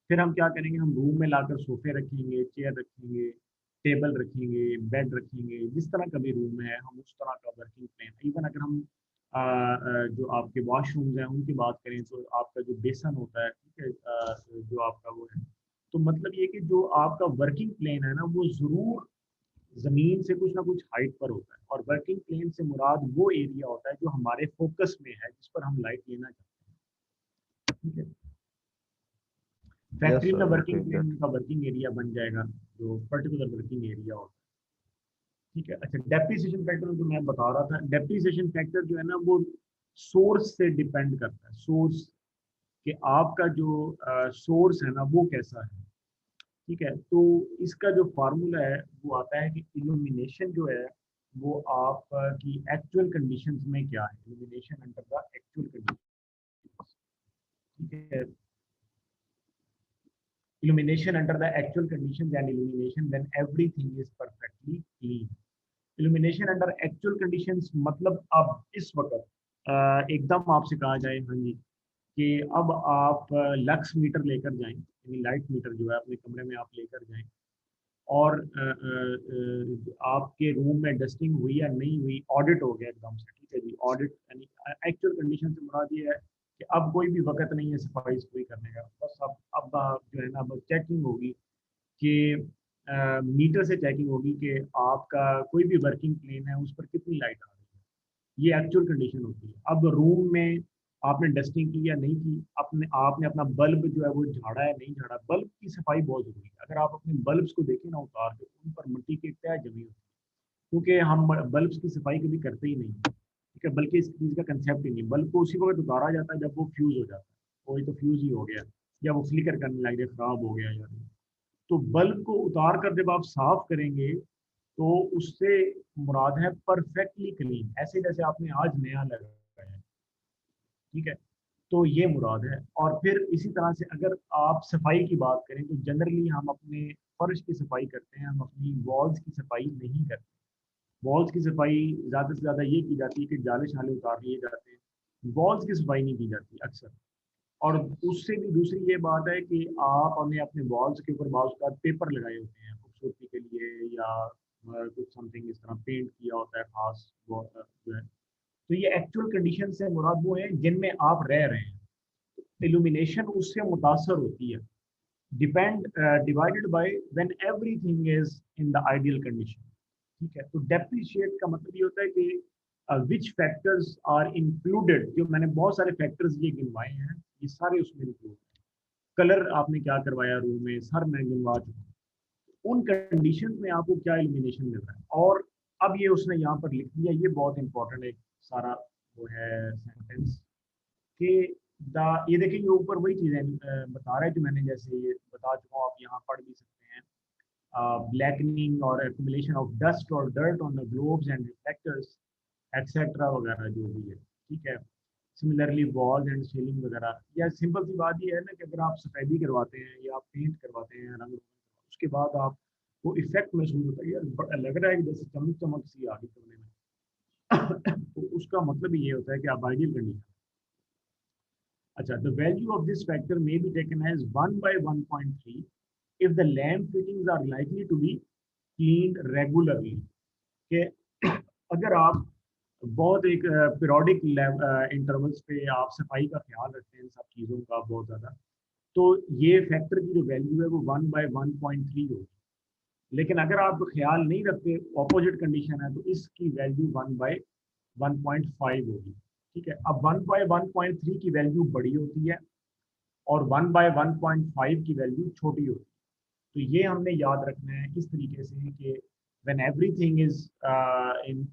फिर हम क्या करेंगे, हम रूम में लाकर सोफे रखेंगे, चेयर रखेंगे, टेबल रखेंगे, बेड रखेंगे, जिस तरह का भी रूम है हम उस तरह का वर्किंग प्लेन। इवन अगर हम जो आपके वॉशरूम्स हैं उनकी बात करें तो आपका जो बेसन होता है, ठीक है, जो आपका वो है, तो मतलब ये कि जो आपका वर्किंग प्लेन है ना वो ज़रूर ज़मीन से कुछ ना कुछ हाइट पर होता है। और वर्किंग प्लेन से मुराद वो एरिया होता है जो हमारे फोकस में है, जिस पर हम लाइट लेना चाहते हैं, ठीक है। यस फैक्ट्री में sir, working okay plane get. का वर्किंग एरिया बन जाएगा, जो पर्टिकुलर वर्किंग एरिया होता है, ठीक है। अच्छा, डेप्रिसिएशन फैक्टर जो मैं बता रहा था, डेप्रिसिएशन फैक्टर जो है ना वो सोर्स से डिपेंड करता है, सोर्स कि आपका जो सोर्स है ना वो कैसा है, ठीक है। तो इसका जो फार्मूला है वो आता है कि इल्यूमिनेशन जो है वो आप की एक्चुअल कंडीशंस में क्या है, illumination under the actual condition, ठीक है। illumination under the actual conditions and illumination when everything is perfectly clean। illumination under actual conditions मतलब अब इस वक्त एकदम आपसे कहा जाए, हाँ जी, कि अब आप लक्स मीटर लेकर जाएं, यानी लाइट मीटर जो है अपने कमरे में आप लेकर जाएं, और आपके रूम में डस्टिंग हुई या नहीं हुई, ऑडिट हो गया एकदम से, ठीक है जी, ऑडिट यानी एक्चुअल कंडीशन से मुराद ये है कि अब कोई भी वक्त नहीं है सफाई सफाई करने का, बस अब जो है ना अब चेकिंग होगी कि मीटर से चेकिंग होगी कि आपका कोई भी वर्किंग प्लेन है उस पर कितनी लाइट आ रही है। ये एक्चुअल कंडीशन होती है। अब रूम में आपने डस्टिंग की या नहीं की, आपने अपना बल्ब जो है वो झाड़ा है नहीं झाड़ा, बल्ब की सफाई बहुत जरूरी है। अगर आप अपने बल्ब्स को देखें ना उतार के, उन पर मिट्टी की तह जमी होती है, क्योंकि हम बल्ब्स की सफाई कभी करते ही नहीं, ठीक है। बल्कि इस चीज़ का कंसेप्ट ही नहीं, बल्ब को उसी वक्त उतारा जाता है जब वो फ्यूज हो जाता है, वही तो फ्यूज ही हो गया, या वो फ्लिकर करने लग गया, खराब हो गया यार। तो बल्ब को उतार कर जब आप साफ करेंगे तो उससे मुराद है परफेक्टली क्लीन, ऐसे जैसे आपने आज नया लगाया है, ठीक है। तो ये मुराद है। और फिर इसी तरह से अगर आप सफाई की बात करें तो जनरली हम अपने फर्श की सफाई करते हैं, हम अपनी वॉल्स की सफाई नहीं करते। वॉल्स की सफाई ज़्यादा से ज़्यादा ये की जाती है कि जाले शाले उतार लिए जाते हैं, वॉल्स की सफाई नहीं की जाती अक्सर। और उससे भी दूसरी ये बात है कि आपने अपने वॉल्स के ऊपर बाज़ का पेपर लगाए होते हैं खूबसूरती के लिए, या कुछ समथिंग इस तरह पेंट किया होता है खास जो है। तो ये एक्चुअल कंडीशन से मुराद वो है जिनमें आप रह रहे हैं, इल्यूमिनेशन उससे मुतासर होती है, depend divided by when everything is in the ideal condition, ठीक है। तो डेप्रिशिएट का मतलब ये होता है कि विच फैक्टर्स आर इंक्लूडेड, जो मैंने बहुत सारे फैक्टर्स ये गिनवाए हैं, ये सारे उसमें इंक्लूड। कलर आपने क्या करवाया रूम में, सर मैं गिनवा चुका हूं। उन कंडीशन में आपको क्या इल्यूमिनेशन मिल रहा है। और अब ये उसने यहाँ पर लिख दिया, ये बहुत इंपॉर्टेंट एक सारा वो है सेंटेंस कि ये देखिए, ये ऊपर वही चीजें बता रहा है जो मैंने जैसे ये बता चुका हूँ, आप यहाँ पढ़ भी सकते हैं। ब्लैकनिंग और एक्यूमुलेशन ऑफ डस्ट और dirt on the globes and reflectors etcetera वगैरह जो भी है, ठीक है। सिमिलरली वॉल्स एंड सीलिंग वगैरह, या सिंपल सी बात ये है ना कि अगर आप सफेदी करवाते हैं या आप पेंट करवाते हैं रंग, उसके बाद आप वो इफेक्ट महसूस होता है यार, लग रहा है कि जैसे चमक चमक सी आ गई कमरे में। तो उसका मतलब ये होता है कि आप आइडियल कंडीशन। अच्छा, the value of this factor may be taken as 1 by 1.3 if the lamp fittings are likely to be cleaned regularly, कि अगर आप बहुत एक पीरियोडिक इंटरवल्स पे आप सफाई का ख्याल रखते हैं इन सब चीज़ों का बहुत ज़्यादा, तो ये फैक्टर की जो वैल्यू है वो 1/1.3 होगी। लेकिन अगर आप ख्याल नहीं रखते, ऑपोजिट कंडीशन है, तो इसकी वैल्यू 1/1.5 होगी, ठीक है। अब 1/1.3 की वैल्यू बड़ी होती है और 1/1.5 की वैल्यू छोटी होती है। तो ये हमने याद रखना है इस तरीके से कि when everything in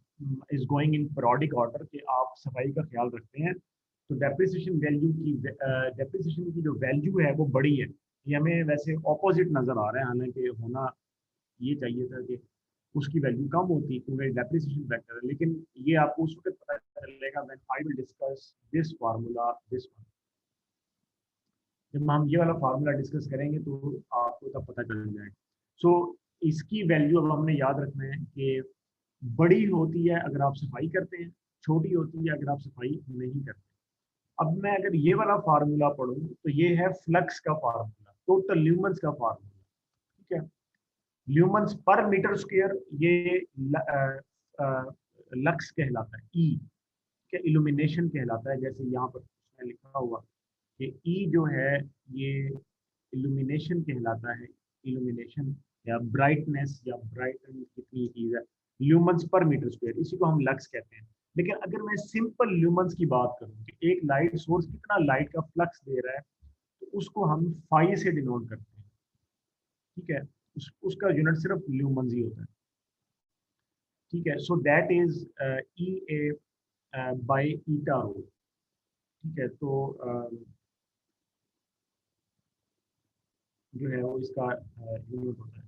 is going in periodic order, कि आप सफाई का ख्याल रखते हैं, तो डेप्रिसिएशन की जो वैल्यू है वो बड़ी है। ये हमें वैसे ऑपोजिट नज़र आ रहा है, हालांकि होना ये चाहिए था कि उसकी वैल्यू कम होती क्योंकि डेप्रिसिएशन फैक्टर है। लेकिन ये आपको उस वक्त पता चलेगा when I will discuss this formula, this. जब हम ये वाला फार्मूला डिस्कस करेंगे तो आपको तब पता चल जाएगा। सो इसकी वैल्यू अब हमने याद रखना है कि बड़ी होती है अगर आप सफाई करते हैं, छोटी होती है अगर आप सफाई नहीं करते। अब मैं अगर ये वाला फार्मूला पढ़ूं तो ये है फ्लक्स का फार्मूला, टोटल ल्यूमेंस का फार्मूला, ठीक है। ल्यूमेंस पर मीटर स्क्वायर, ये लक्स कहलाता है, ई के इल्यूमिनेशन कहलाता है, जैसे यहाँ पर उसमें लिखा हुआ कि ई जो है ये इल्यूमिनेशन कहलाता है। इल्यूमिनेशन या ब्राइटनेस या ब्राइटन कितनी चीज है, ल्यूमन्स पर मीटर स्क्वायर, इसी को हम लक्स कहते हैं। लेकिन अगर मैं सिंपल ल्यूमन्स की बात करूं कि एक लाइट सोर्स कितना लाइट का फ्लक्स दे रहा है, तो उसको हम फाई से डिनोट करते हैं, ठीक है। उसका यूनिट सिर्फ ल्यूमन्स ही होता है, ठीक है। So that is E A by eta rho, ठीक है। तो जो है वो इसका यूनिट होता है।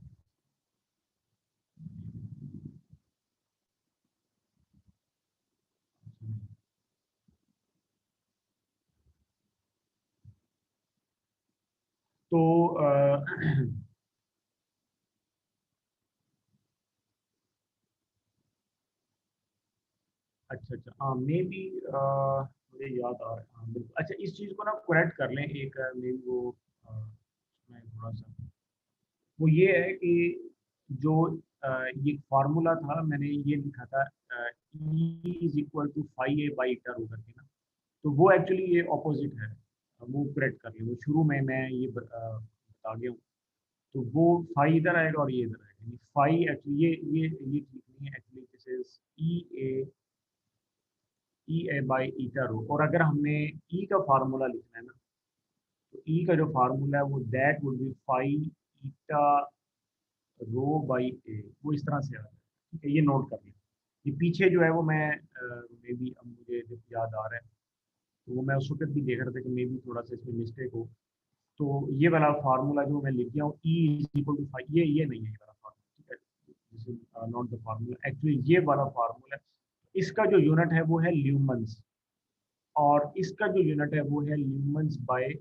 तो अच्छा अच्छा, हाँ मे बी मुझे याद आ रहा है, हाँ बिल्कुल। अच्छा, इस चीज़ को ना करेक्ट कर लें, एक मे बी वो मैं थोड़ा सा, वो ये है कि जो ये फार्मूला था मैंने ये लिखा था E is equal to phi A by eta rho करके ना, तो वो एक्चुअली ये ऑपोजिट है। वो करेक्ट कर लें, वो शुरू में मैं ये बता गया हूँ। तो वो फाई इधर आएगा और ये इधर आएगा, फाई एक्चुअली ये ठीक नहीं है, actually this is E A E A by eta rho. और अगर हमने ई का फार्मूला लिखना है ना, तो ई का जो फार्मूला है वो that would be 5 eta rho by A, वो इस तरह से आ रहा है। ठीक है, ये नोट कर लें। ये पीछे जो है वो मैं मे बी, अब मुझे जब याद आ रहा है तो वो मैं उस वक्त भी देख रहा था कि मे बी थोड़ा सा इसमें मिस्टेक हो। तो ये वाला फार्मूला जो मैं लिख गया हूँ, ई इज इक्वल टू 5, ये नहीं है ये वाला फार्मूला। ठीक है, this is not the formula, actually ये वाला फार्मूला है। इसका जो यूनिट है वो है ल्यूमन्स, और इसका जो यूनिट है वो है ल्यूमन्स बाय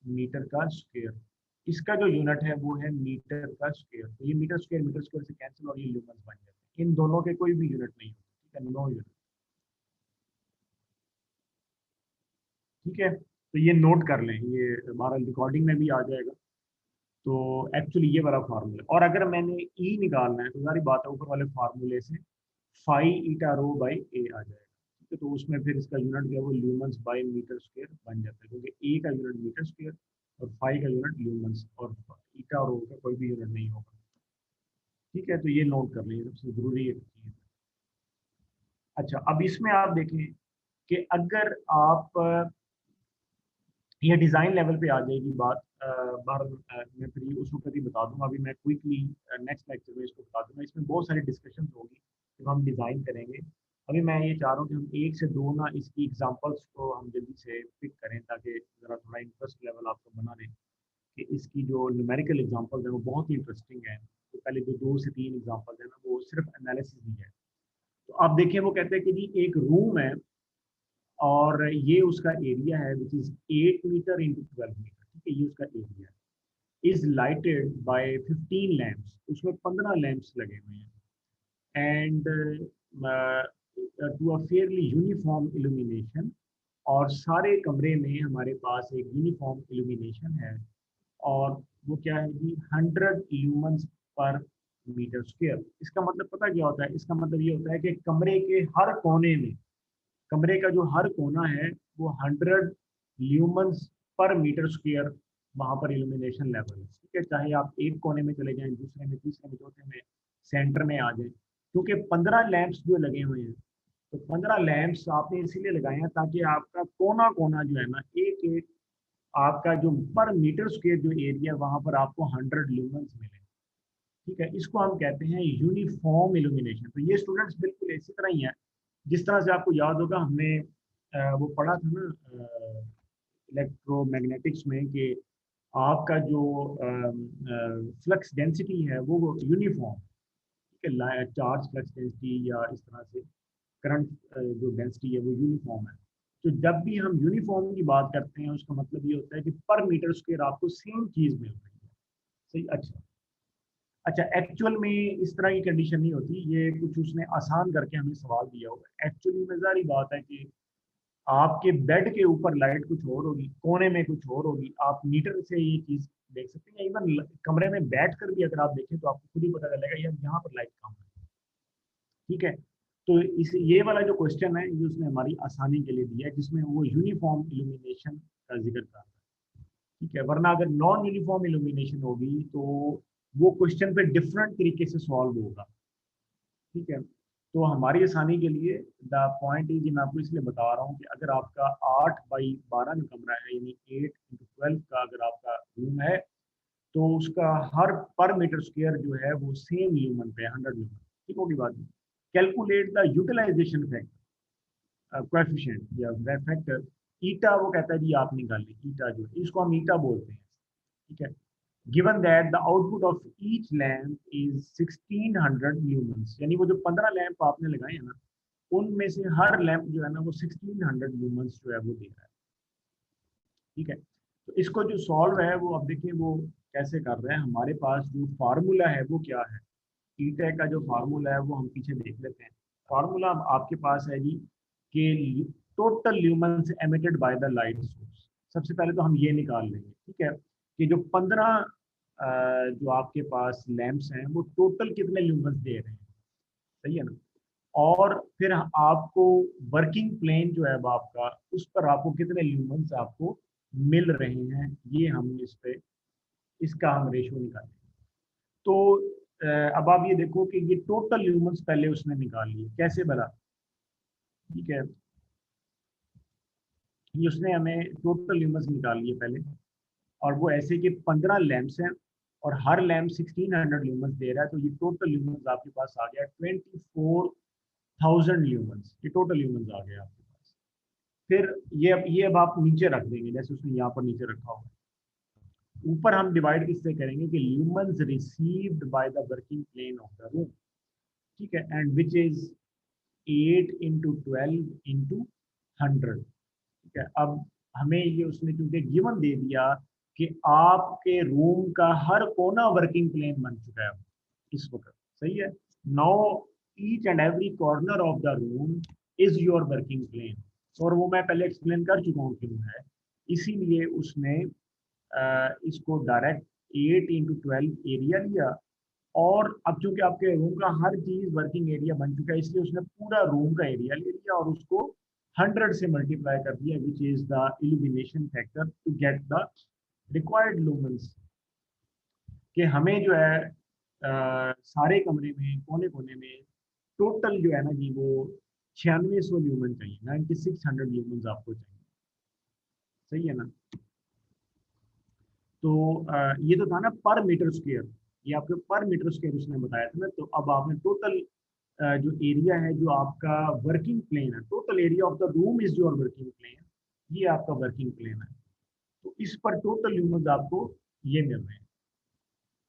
मीटर का स्क्वायर। इसका जो यूनिट है वो है मीटर का स्क्वायर। तो ये मीटर स्क्वायर से कैंसिल और ये ल्यूमन्स बन जाते हैं। इन दोनों के कोई भी यूनिट नहीं होते। ठीक है, नो यूनिट। ठीक है, तो ये नोट कर लें, ये हमारा रिकॉर्डिंग में भी आ जाएगा। तो एक्चुअली ये वाला फार्मूला, और अगर मैंने ई निकालना है तो सारी बात है ऊपर वाले फार्मूले से 5 ईटा रो बाई ए आ जाएगा। ठीक है, तो उसमें फिर इसका यूनिट जो है वो ल्यूमन्स बाई मीटर स्क्वायर बन जाता है, क्योंकि ए का यूनिट मीटर स्क्वायर और 5 का यूनिट ल्यूमन्स, और ईटा और रो का कोई भी यूनिट नहीं होगा। ठीक है, तो ये नोट कर लीजिए, सबसे जरूरी है चीज़। अच्छा, अब इसमें आप देखें कि अगर आप ये डिज़ाइन लेवल पे आ जाएगी बात। मैं फिर उस वक्त ही बता दूंगा, अभी मैं क्विकली नेक्स्ट लेक्चर में इसको बता दूंगा। इसमें बहुत सारी डिस्कशन होगी जब हम डिज़ाइन करेंगे। अभी मैं ये चाह रहा हूँ कि हम एक से दो ना इसकी एग्जांपल्स को हम जल्दी से पिक करें, ताकि ज़रा थोड़ा इंटरेस्ट लेवल आपको बना रहे कि इसकी जो न्यूमेरिकल एग्जांपल्स हैं वो बहुत ही इंटरेस्टिंग है। तो पहले जो 2 से 3 एग्जांपल्स हैं ना, वो सिर्फ एनालिसिस ही है। तो आप देखिए, वो कहते हैं कि जी एक रूम है और ये उसका एरिया है which is 8 metre into 12 metre. ठीक है, ये उसका एरिया है। इज लाइटेड बाय 15 लैंप्स, उसमें 15 लैंप्स लगे हुए हैं। And to a fairly uniform illumination, और सारे कमरे में हमारे पास एक यूनिफॉर्म इल्यूमिनेशन है। और वो क्या है जी, 100 ल्यूमन्स पर मीटर स्क्वायर। इसका मतलब पता क्या होता है? इसका मतलब ये होता है कि कमरे के हर कोने में, कमरे का जो हर कोना है वो 100 ल्यूमन्स पर मीटर स्क्वायर वहां पर इल्यूमिनेशन लेवल है। ठीक है, चाहे आप एक कोने में चले जाएं, दूसरे में, तीसरे में, चौथे में, सेंटर में आ जाए, क्योंकि 15 लैंप्स जो लगे हुए हैं। तो 15 लैंप्स आपने इसीलिए लगाए हैं ताकि आपका कोना कोना जो है ना, एक एक आपका जो पर मीटर स्क्वायर जो एरिया, वहां पर आपको 100 ल्यूमन्स मिले। ठीक है, इसको हम कहते हैं यूनिफॉर्म इल्यूमिनेशन। तो ये स्टूडेंट्स बिल्कुल इसी तरह ही है, जिस तरह से आपको याद होगा हमने वो पढ़ा था ना इलेक्ट्रोमैग्नेटिक्स में, कि आपका जो फ्लक्स डेंसिटी है वो यूनिफॉर्म। ठीक है, चार्ज फ्लक्स डेंसिटी या इस तरह से करंट जो डेंसिटी है वो यूनिफॉर्म है। तो जब भी हम यूनिफॉर्म की बात करते हैं, उसका मतलब ये होता है कि पर मीटर स्क्वायर आपको सेम चीज मिल रही है। सही। अच्छा, अच्छा, एक्चुअल में इस तरह की कंडीशन नहीं होती, ये कुछ उसने आसान करके हमें सवाल दिया होगा। एक्चुअली में जारी बात है कि आपके बेड के ऊपर लाइट कुछ और होगी, कोने में कुछ और होगी। आप मीटर से ये चीज देख सकते हैं। इवन कमरे में बैठ कर भी अगर आप देखें तो आपको खुद ही पता चलेगा यार यहाँ पर लाइट कम है। ठीक है, तो इस ये वाला जो क्वेश्चन है ये उसने हमारी आसानी के लिए दिया है, जिसमें वो यूनिफॉर्म इल्यूमिनेशन का जिक्र कर रहा है। ठीक है, वरना अगर नॉन यूनिफॉर्म इल्यूमिनेशन होगी तो वो क्वेश्चन पे डिफरेंट तरीके से सॉल्व होगा। ठीक है, तो हमारी आसानी के लिए द पॉइंट इज, मैं आपको इसलिए बता रहा हूँ कि अगर आपका 8 बाई 12 का कमरा है, यानी 8 इंटू 12 का अगर आपका रूम है, तो उसका हर पर मीटर स्क्वायर जो है वो सेम ल्यूमन पे 100 ल्यूमन। ठीक होगी बात। Calculate the utilization factor, coefficient या फैक्टर ईटा, वो कहता है जी आप निकालिए ईटा, जो इसको हम ईटा बोलते हैं। ठीक है, given that the output of each lamp is 1600 lumens, यानी वो जो 15 लैंप आपने लगाए हैं ना, उनमें से हर लैंप जो है ना वो 1600 lumens जो है वो दे रहा है। ठीक है, तो इसको जो सॉल्व है वो अब देखिए वो कैसे कर रहे हैं। हमारे पास जो फार्मूला है वो क्या है, ईटा का जो फार्मूला है वो हम पीछे देख लेते हैं। फार्मूला आपके पास है जी कि total lumens emitted by the light source. सबसे पहले तो हम ये निकाल लेंगे। ठीक है, कि जो 15 जो आपके पास लैंप्स हैं वो टोटल कितने ल्यूमेंस दे रहे हैं। सही है ना। और फिर आपको वर्किंग प्लेन जो है अब आपका, उस पर आपको कितने ल्यूमेंस आपको मिल रहे हैं, ये हम इस पे इसका हम रेशो निकालेंगे। तो अब आप ये देखो कि ये टोटल ल्यूमेंस पहले उसने निकाल लिए, कैसे भला। ठीक है, ये उसने हमें टोटल ल्यूमन्स निकाल लिए पहले, और वो ऐसे कि 15 लैंप्स हैं और हर लैंप 1600 ल्यूमन्स दे रहा है, तो ये टोटल ल्यूमन्स आपके पास आ गया 24,000 ल्यूमन्स। ये टोटल ल्यूमन्स आ गया आपके पास। फिर ये अब आप नीचे रख देंगे, जैसे उसने यहाँ पर नीचे रखा हुआ। ऊपर हम डिवाइड किससे करेंगे कि lumens received by the working plane of the room, ठीक है, and which is 8 into 12 into 100, ठीक है। अब हमें ये उसने क्योंकि गिवन दे दिया कि आपके रूम का हर कोना वर्किंग प्लेन बन चुका है इस वक्त, सही है। Now each and every corner of the room is your working plane, और वो मैं पहले एक्सप्लेन कर चुका हूँ क्यों है। इसीलिए उसने इसको डायरेक्ट 8 इंटू 12 एरिया लिया, और अब चूंकि आपके रूम का हर चीज वर्किंग एरिया बन चुका है, इसलिए उसने पूरा रूम का एरिया ले लिया और उसको 100 से मल्टीप्लाई कर दिया, which is the illumination factor to get the required lumens. कि हमें जो है सारे कमरे में कोने कोने में टोटल जो है ना जी वो 9600 ल्यूमन चाहिए, 9600 ल्यूमन आपको चाहिए, सही है ना। तो ये तो था ना पर मीटर स्क्वायर, ये आपके पर मीटर स्क्वायर उसने बताया था ना। तो अब आपने टोटल जो एरिया है जो आपका वर्किंग प्लेन है, total area of the room is your working plane, ये आपका वर्किंग प्लेन है। तो इस पर टोटल ल्यूमन्स आपको ये मिल रहे हैं,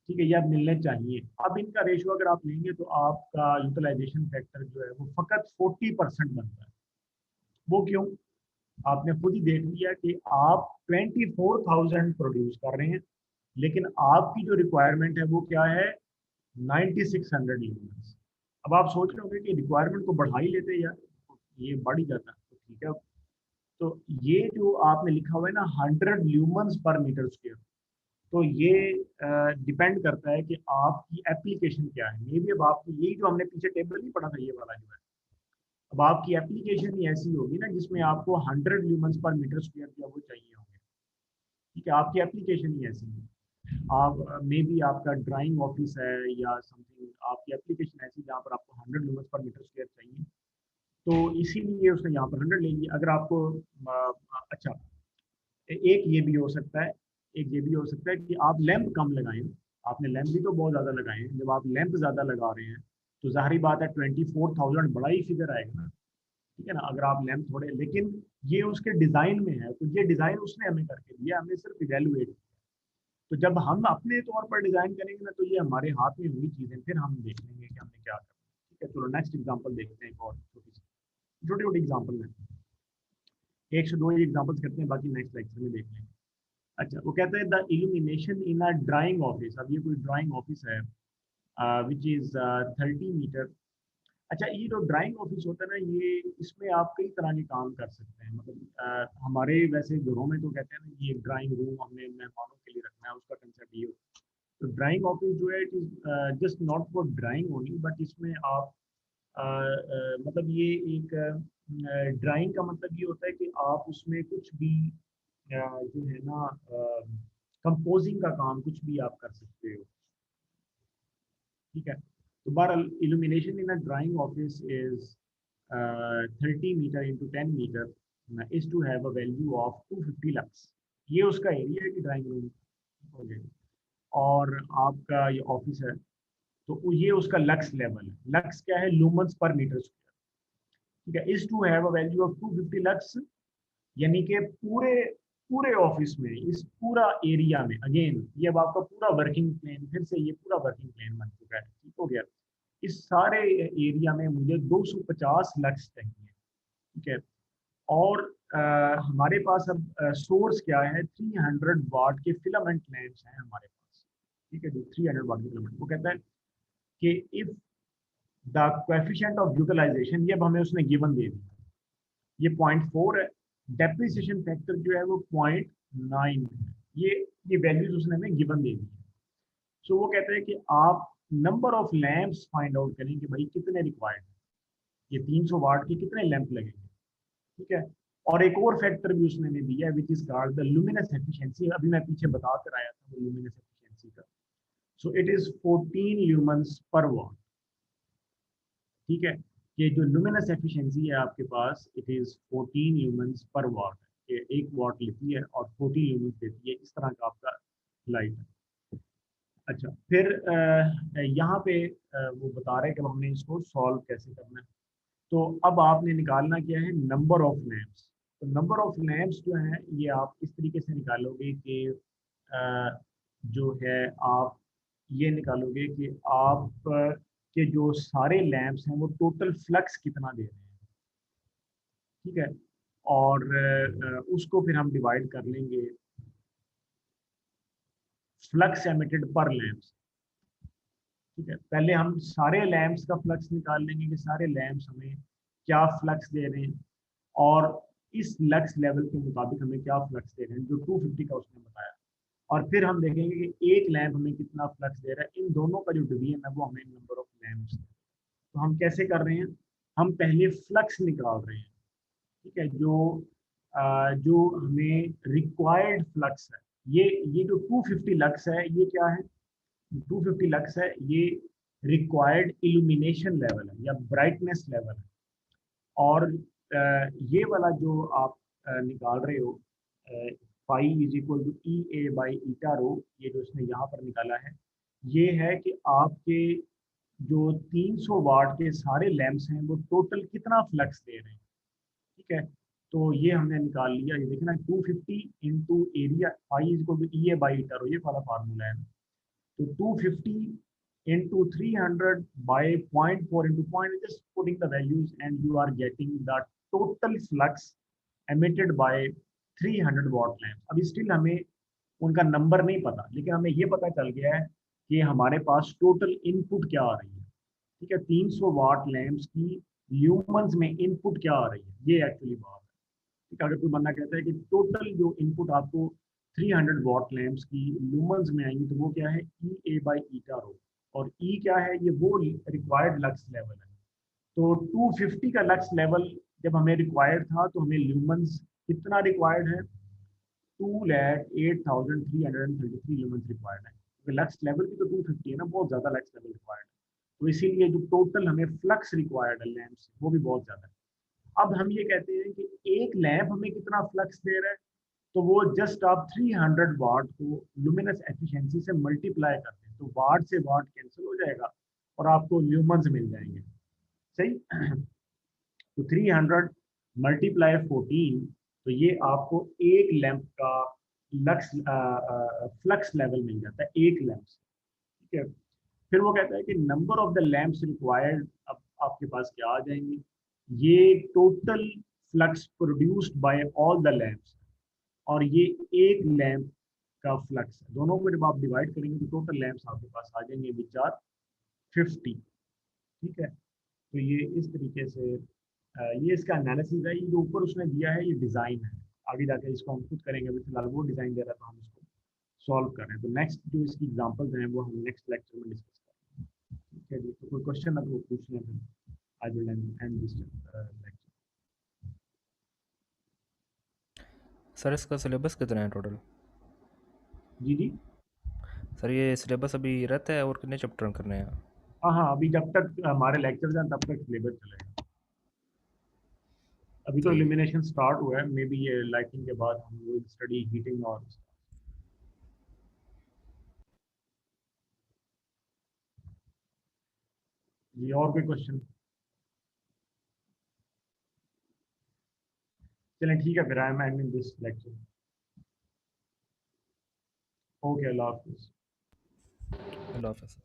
ठीक है, ये आप मिलने चाहिए। अब इनका रेशियो अगर आप लेंगे तो आपका यूटिलाइजेशन फैक्टर जो है वो फकत 40% बनता है। वो क्यों? आपने खुद ही देख लिया कि आप 24,000 प्रोड्यूस कर रहे हैं, लेकिन आपकी जो रिक्वायरमेंट है वो क्या है, 9600 यूनिट्स। अब आप सोच रहे होंगे कि रिक्वायरमेंट को बढ़ा ही लेते यार, ये बढ़ ही जाता, तो ठीक है। तो ये जो आपने लिखा हुआ है ना 100 ल्यूमन्स पर मीटर स्क्वायर, तो ये डिपेंड करता है कि आपकी एप्लीकेशन क्या है। मे बी अब आपकी यही जो हमने पीछे टेबल नहीं पढ़ा था ये वाला जो है, अब आपकी एप्लीकेशन ही ऐसी होगी ना जिसमें आपको 100 ल्यूमन्स पर मीटर स्क्वायर जो है वो चाहिए होंगे, ठीक है, आपकी एप्लीकेशन ही ऐसी है। आप मे बी आपका ड्राइंग ऑफिस है या समथिंग, आपकी एप्लीकेशन ऐसी जहाँ पर आपको 100 ल्यूमन्स पर मीटर स्क्वायर चाहिए, तो इसीलिए उसने यहाँ पर 100 ले लिया। अगर आपको अच्छा, एक ये भी हो सकता है, एक ये भी हो सकता है कि आप लैंप कम लगाएं। आपने लैंप भी तो बहुत ज़्यादा लगाए हैं, जब आप लैंप ज़्यादा लगा रहे हैं तो जाहिर बात है 24,000 बड़ा ही फिगर आएगा ना, ठीक है ना। अगर आप लैंप थोड़े, लेकिन ये उसके डिज़ाइन में है, तो ये डिज़ाइन उसने हमें करके दिया, हमने सिर्फ इवेलुएट किया। तो जब हम अपने तौर पर डिज़ाइन करेंगे ना तो ये हमारे हाथ में हुई चीज़ें, फिर हम देख लेंगे कि हमने क्या करना है, ठीक है। चलो नेक्स्ट एग्जाम्पल देखते हैं, एक और छोटी छोटी एग्जाम्पल में, एक से दो ही एग्जाम्पल्स करते हैं, बाकी नेक्स्ट लेक्चर में देख लेंगे। अच्छा, वो कहते हैं the illumination in a drawing office. अब ये कोई ड्राइंग ऑफिस है विच इज 30 मीटर। अच्छा, ये जो ड्राइंग ऑफिस होता है ना, ये इसमें आप कई तरह के काम कर सकते हैं। मतलब हमारे वैसे घरों में तो कहते हैं ना ये ड्राइंग रूम हमने मेहमानों के लिए रखना है, उसका कंसेप्ट ये होता है। तो ड्राइंग ऑफिस जो है it is just not for drawing only, but इसमें आप मतलब ये एक ड्राइंग का मतलब ये होता है कि आप उसमें कुछ भी जो है ना कंपोजिंग का काम कुछ भी आप कर सकते हो, ठीक है। तो बहरहाल illumination in a drawing office is 30 metre into 10 metre is to have a value of 250 lux. ये उसका एरिया है कि ड्राइंग रूम हो गया, और आपका ये ऑफिस है, तो ये उसका लक्स लेवल है। लक्स क्या है, लूमन्स पर मीटर स्क्वायर, ठीक है। Is to have a value of 250 lux, यानी कि पूरे पूरे ऑफिस में, इस पूरा एरिया में, अगेन ये अब आपका पूरा वर्किंग प्लेन, फिर से ये पूरा वर्किंग प्लेन बन चुका है, ठीक हो गया। इस सारे एरिया में मुझे 250 लक्स चाहिए, ठीक है। और हमारे पास अब सोर्स क्या है, 300 वाट के फिलामेंट लैंप्स हैं हमारे पास, ठीक है जी, 300 वाट के फिलामेंट। वो कहता है कि if the coefficient of utilization, ये अब हमें उसने गिवन दे दिया, ये 0.4 है। डेप्रिसिएशन फैक्टर जो है वो 0.9 है। ये वैल्यूज उसने हमें गिवन दे दी है। सो वो कहते हैं कि आप number of lamps find out करें कि भाई कितने रिक्वायर्ड है, ये 300 वाट के कितने लैंप लगेंगे, ठीक है। और एक और फैक्टर भी उसने हमें दिया है which is called the luminous efficiency. अभी मैं पीछे बता कर आया था वो लुमिनस एफिशिएंसी का। सो इट इज 14 ल्यूमन्स पर वाट, ठीक है। ये जो लुमिनस एफिशिएंसी है आपके पास, इट इज 14 ल्यूमन्स पर वाट है। कि 1 वाट लेती है और 40 यूनिट देती है, इस तरह का आपका लाइट है। अच्छा, फिर यहाँ पे वो बता रहे हैं कि अब हमने इसको सॉल्व कैसे करना है। तो अब आपने निकालना क्या है, नंबर ऑफ लैम्प्स। तो नंबर ऑफ लैम्प्स जो है ये आप इस तरीके से निकालोगे कि जो है आप ये निकालोगे कि आप के जो सारे लैम्प्स हैं वो टोटल फ्लक्स कितना दे रहे हैं, ठीक है। और उसको फिर हम डिवाइड कर लेंगे फ्लक्स एमिटेड पर लैम्प्स, ठीक है। पहले हम सारे लैम्प्स का फ्लक्स निकाल लेंगे कि सारे लैम्प्स हमें क्या फ्लक्स दे रहे हैं, और इस लक्स लेवल के मुताबिक हमें क्या फ्लक्स दे रहे हैं जो 250 का उसने बताया। और फिर हम देखेंगे कि एक लैंप हमें कितना फ्लक्स दे रहा है, इन दोनों का जो डिवीजन है वो हमें नंबर ऑफ लैंप्स। तो हम कैसे कर रहे हैं, हम पहले फ्लक्स निकाल रहे हैं, ठीक है। जो हमें रिक्वायर्ड फ्लक्स है, ये जो 250 लक्स है ये क्या है, 250 लक्स है ये रिक्वायर्ड इल्यूमिनेशन लेवल है या ब्राइटनेस लेवल है। और ये वाला जो आप निकाल रहे हो phi is equal to E A by eta rho, ये जो इसने यहाँ पर निकाला है, ये है कि आपके जो 300 वाट के सारे लैंप्स हैं वो टोटल कितना फ्लक्स दे रहे हैं, ठीक है। तो ये हमने निकाल लिया, ये देखना 250 into area, phi is equal to E A by eta rho, ये वाला फार्मूला है। तो 250 into 300 by zero point 0.4 into point, just putting the values and you are getting the total flux emitted by 300 watt lamps। अभी स्टिल हमें उनका नंबर नहीं पता, लेकिन हमें ये पता चल गया है कि हमारे पास टोटल इनपुट क्या आ रही है, ठीक है। 300 वाट लैंप्स की ल्यूमन्स में इनपुट क्या आ रही है, ये एक्चुअली बात है, ठीक है। अगर कोई बंदा कहता है कि टोटल जो इनपुट आपको 300 वॉट लैंप्स की लूमन्स में आएंगी, तो वो क्या है, ई ए बाई ईटा रो। और ई क्या है, ये वो रिक्वायर्ड लक्स लेवल है। तो 250 का लक्स लेवल जब हमें रिक्वायर्ड था तो हमें लूमन्स कितना रिक्वायर्ड है, 2,08,333 लूमन्स रिक्वायर्ड है। लक्स लेवल की तो 250 है ना, बहुत ज़्यादा लक्स लेवल रिक्वायर्ड है। तो इसीलिए जो टोटल हमें फ्लक्स रिक्वायर्ड है लैंप से वो भी बहुत ज़्यादा है। अब हम ये कहते हैं कि एक लैंप हमें कितना फ्लक्स दे रहा है, तो वो जस्ट आप 300 वाट को लुमिनस एफिशिएंसी से मल्टीप्लाई करते हैं, तो वाट से वाट कैंसिल हो जाएगा और आपको ल्यूमन्स मिल जाएंगे, सही। तो 300 मल्टीप्लाई 14, तो ये आपको एक लैंप का लक्स फ्लक्स लेवल मिल जाता है, एक लैंप, ठीक है। फिर वो कहता है कि number of the lamps required, अब आपके पास क्या आ जाएंगे, ये total flux produced by all the lamps, और ये एक लैंप का फ्लक्स है। दोनों को जब आप डिवाइड करेंगे तो टोटल लैंप्स आपके पास आ जाएंगे विच आर 50, ठीक है। तो ये इस तरीके से ये इसका एनालिसिस है। ये जो ऊपर उसने दिया है ये डिज़ाइन है, आगे जाके इसको हम खुद करेंगे, अभी फिलहाल वो डिज़ाइन दे रहा है तो हम इसको सॉल्व कर रहे हैं। तो नेक्स्ट जो इसकी एग्जांपल्स हैं वो हम नेक्स्ट लेक्चर में डिस्कस करेंगे, ठीक है जी। तो कोई क्वेश्चन है तो वो पूछ लें, फिर I will and this lecture. Sir इसका सिलेबस कितना है टोटल? जी जी, सर ये सिलेबस अभी रहता है और कितने चैप्टर करने हैं? हाँ हाँ, अभी जब तक हमारे लेक्चर्स हैं तब तक सिलेबस चलेगा। अभी तो ठीक। इल्यूमिनेशन स्टार्ट हुआ है, मे बी ये लाइटिंग के बाद हम वो स्टडी हीटिंग और जी। और कोई क्वेश्चन? चलें ठीक है, फिर I am ending this lecture. Okay, अल्लाह हाफिज़। अल्लाह हाफ़िज़।